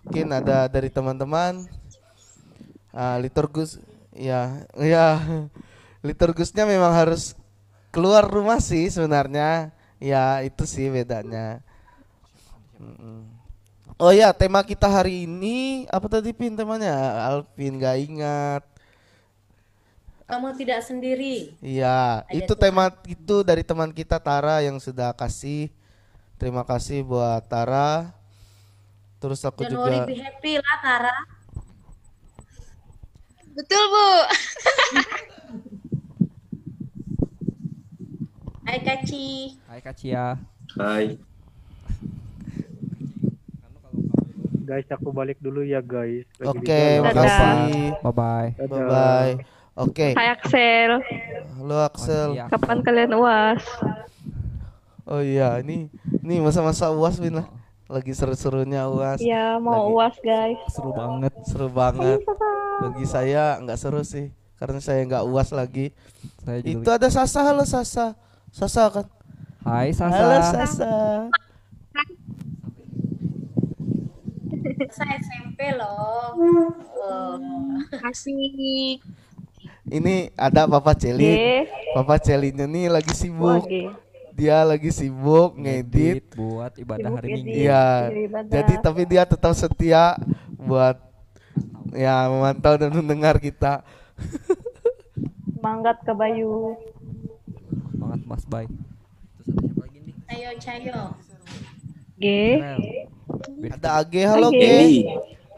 Mungkin ada dari teman-teman. Liturgus, ya, liturgusnya memang harus keluar rumah sih sebenarnya. Ya itu sih bedanya. Oh ya, tema kita hari ini apa tadi Pin temanya? Alvin nggak ingat. Kamu tidak sendiri. Iya, itu tema itu dari teman kita Tara yang sudah kasih. Terima kasih buat Tara. Terus aku Januari juga be happy lah Tara. Betul, Bu. Hai Kaci. Hai Kacia. Hai. Guys, aku balik dulu ya guys. Lagi di Oke, jalan. makasih. Bye-bye. Bye-bye. Oke. Hai Axel. Halo Axel. Kapan kalian UAS? Oh iya, ini masa-masa UAS Win lah. Lagi seru-serunya UAS. Iya, mau UAS guys. Seru banget. Seru banget. Bagi saya nggak seru sih, karena saya nggak UAS lagi. Saya juga Itu ada Sasa, halo Sasa. Sasa kan? Hai Sasa. Halo Sasa. Saya SMP loh. Kasih. Ini ada Papa Celin. Papa Celinnya nih lagi sibuk. Dia lagi sibuk ngedit buat ibadah hari Minggu. Iya. Jadi tapi dia tetap setia buat ya memantau dan mendengar kita. Semangat ke Bayu. Semangat Mas Bay. Ayo Cayo. G. Ada Age, halo Age. Ge.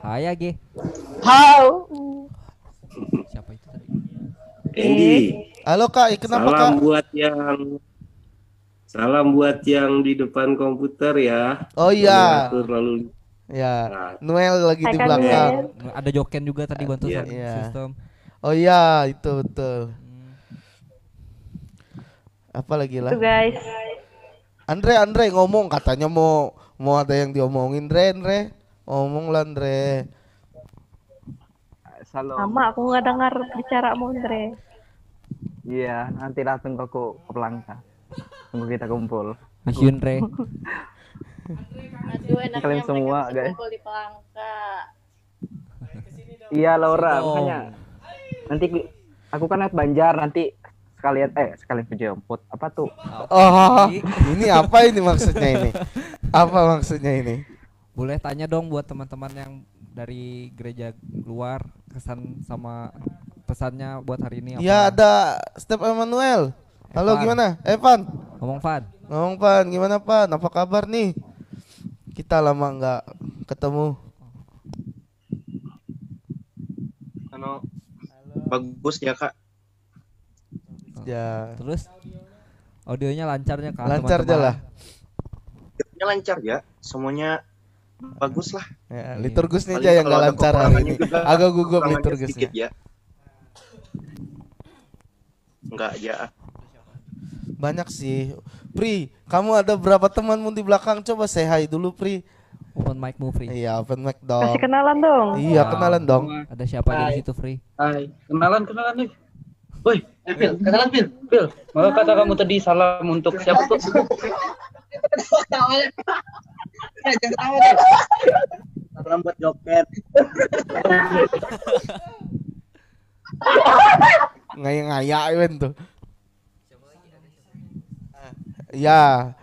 Hai Age. How? Siapa itu tadi? Andy. Halo Kak, kenapa Kak? Salam buat yang di depan komputer ya. Oh iya. Mengatur lalu. Ya, Noel lagi di Hai, Kak belakang. Ada Joken juga tadi bantu Iya. sistem. Oh iya, itu betul. Apa lagi lah? Itu guys. Andre ngomong katanya mau ada yang diomongin Andre. Ngomong lah Andre. Shalom. Sama aku nggak dengar bicara Andre. Iya, nanti datang ke Pelangka. Tunggu kita kumpul. Mission Re. Aduh, enaknya Kalian semua, mereka guys. kumpul di Pelangka. Iya Laura, Oh. makanya nanti aku kan lihat Banjar nanti sekalian kejemput apa tuh? Oh, ini apa ini maksudnya ini? Apa maksudnya ini? Boleh tanya dong buat teman-teman yang dari gereja luar kesan sama pesannya buat hari ini apa? Ya ada Step Emmanuel. Halo Evan. gimana? Evan. Ngomong Van. Ngomong Pan, gimana Pan? Apa kabar nih? Kita lama nggak ketemu. Halo. Bagus ya kak. Ya. Terus audionya lancarnya kan? Lancar aja lah. Audionya lancar ya. Semuanya bagus lah. Ya, liturgisnya Paling aja yang kalau nggak ada lancar hari kekurangannya ini. juga Agak gugup kekurangannya liturgisnya. sedikit ya. Enggak ya. Banyak sih. Pri, kamu ada berapa temanmu di belakang? Coba say hi dulu Pri. Open mic-mu Free. Iya, open mic dong. Kasih kenalan dong. Iya, kenalan dong. Ada siapa aja di situ Free? Hai, kenalan nih. Woi, Phil, kenalan Phil. Phil, maka kata kamu tadi salam untuk siapa tuh? Jangan tahu deh. Salam buat Joket. Ngaya-ngaya Iwan tuh. Ya.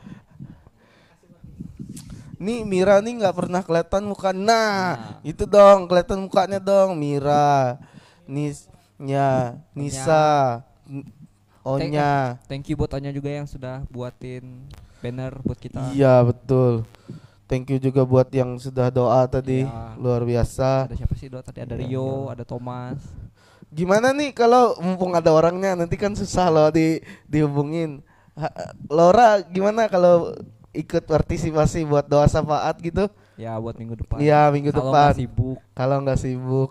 Nih Mira nih nggak pernah kelihatan muka. Nah, itu dong kelihatan mukanya dong Mira. Nisa, Onya. Thank you buat Onya juga yang sudah buatin banner buat kita. Iya betul. Thank you juga buat yang sudah doa tadi. Iya. Luar biasa. Ada siapa sih doa tadi? Ada Rio, ada Thomas. Gimana nih kalau mumpung ada orangnya nanti kan susah loh dihubungin. Laura gimana kalau ikut partisipasi buat doa syafaat gitu? Ya buat minggu depan. Iya minggu Kalau depan. nggak sibuk. Kalau nggak sibuk.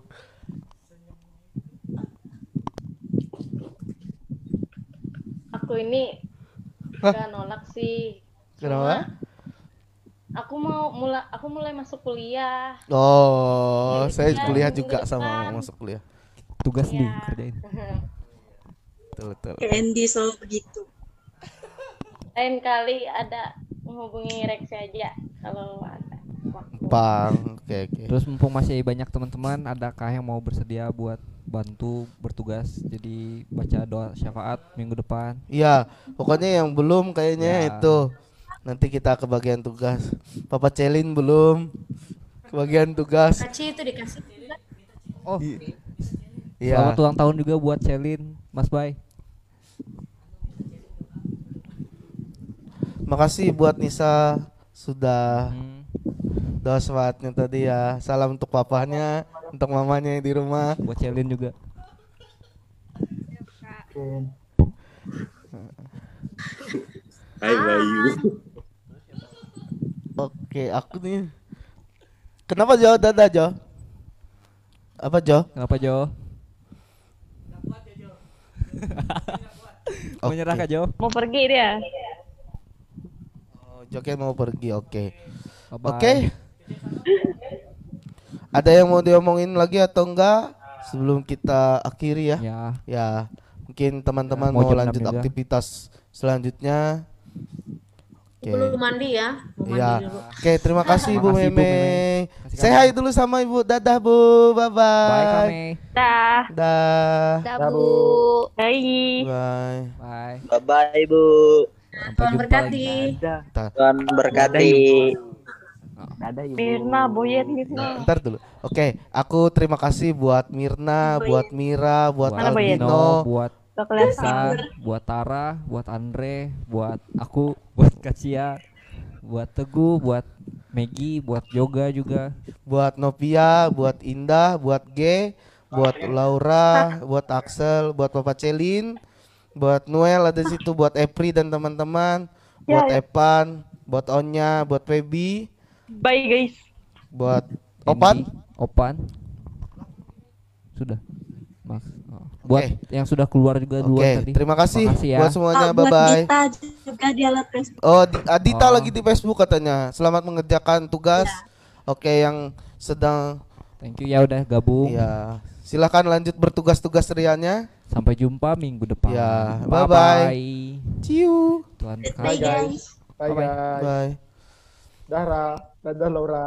Aku ini gak nolak sih. Kenapa? Cuma aku mulai masuk kuliah. Oh, saya Iya, kuliah minggu juga sama depan. mau masuk kuliah. Tugas Iya. nih kerjain. Betul. Andy selalu begitu. Lain kali ada menghubungi Rex aja kalau ada waktu. Bang, oke. Terus mumpung masih banyak teman-teman, adakah yang mau bersedia buat bantu bertugas jadi baca doa syafaat minggu depan? Iya, pokoknya yang belum kayaknya Ya. itu. Nanti kita kebagian tugas. Papa Celin belum kebagian tugas. Kaci itu dikasih juga. Oh. Iya. Selamat ulang tahun juga buat Celin, Mas Bay. Makasih buat Nisa sudah doa syafaatnya tadi ya. Salam untuk papahnya, untuk mamanya yang di rumah. Buat Celin juga. Hai Bayu. Oke, aku nih. Kenapa Jo? Dadah Jo. Apa Jo? Kenapa Jo? Menyerah Kak Jo? Mau pergi dia. Oh, Joket mau pergi, oke. Bye-bye. Oke. Ada yang mau diomongin lagi atau enggak sebelum kita akhiri ya? Ya. Mungkin teman-teman Mau mau jam 6 lanjut juga. aktivitas selanjutnya. Oke. Belum mandi ya. Mau Iya. mandi dulu. Oke, terima kasih Terima Bu kasih, Bu Meme. Meme. Kasih Say hi dulu sama Ibu. Dadah Bu. Bye bye. Bye Kame. Dah. Dah. Dah, Bu. Bye. Bye. Bye. Bye bye Bu. Tuhan berkati. Tuhan berkati. Mirna, Boyen, Mirna. Ntar dulu. Oke, aku terima kasih buat Mirna, buat Mira, buat Buat Aldino, Aldino, buat Gak kelihatan. Lisa, buat Tara, buat Andre, buat aku, buat Kacia, buat Teguh, buat Maggie, buat Yoga juga. buat Novia, buat Indah, buat G, buat Laura, buat Axel, buat Papa Celin, buat Noel ada di situ, buat Epri dan teman-teman, buat Ya. Epan, buat Onya, buat Feby, Bye guys. buat Opan. Andy, Opan. Sudah. Mas. Oh. Buat yang sudah keluar juga duluan Oke, tadi. terima kasih Makasih ya. buat semuanya. Buat Bye bye. Dita juga di alat Facebook. Oh, Adita Oh. lagi di Facebook katanya. Selamat mengerjakan tugas. Oke, yang sedang Thank you ya udah gabung. ya Silakan lanjut bertugas-tugas rianya. Sampai jumpa minggu depan. Ya, bye-bye. Ciu. Tuhan Bye berkati. guys. Bye Bye-bye. guys. Bye. Dadah Laura.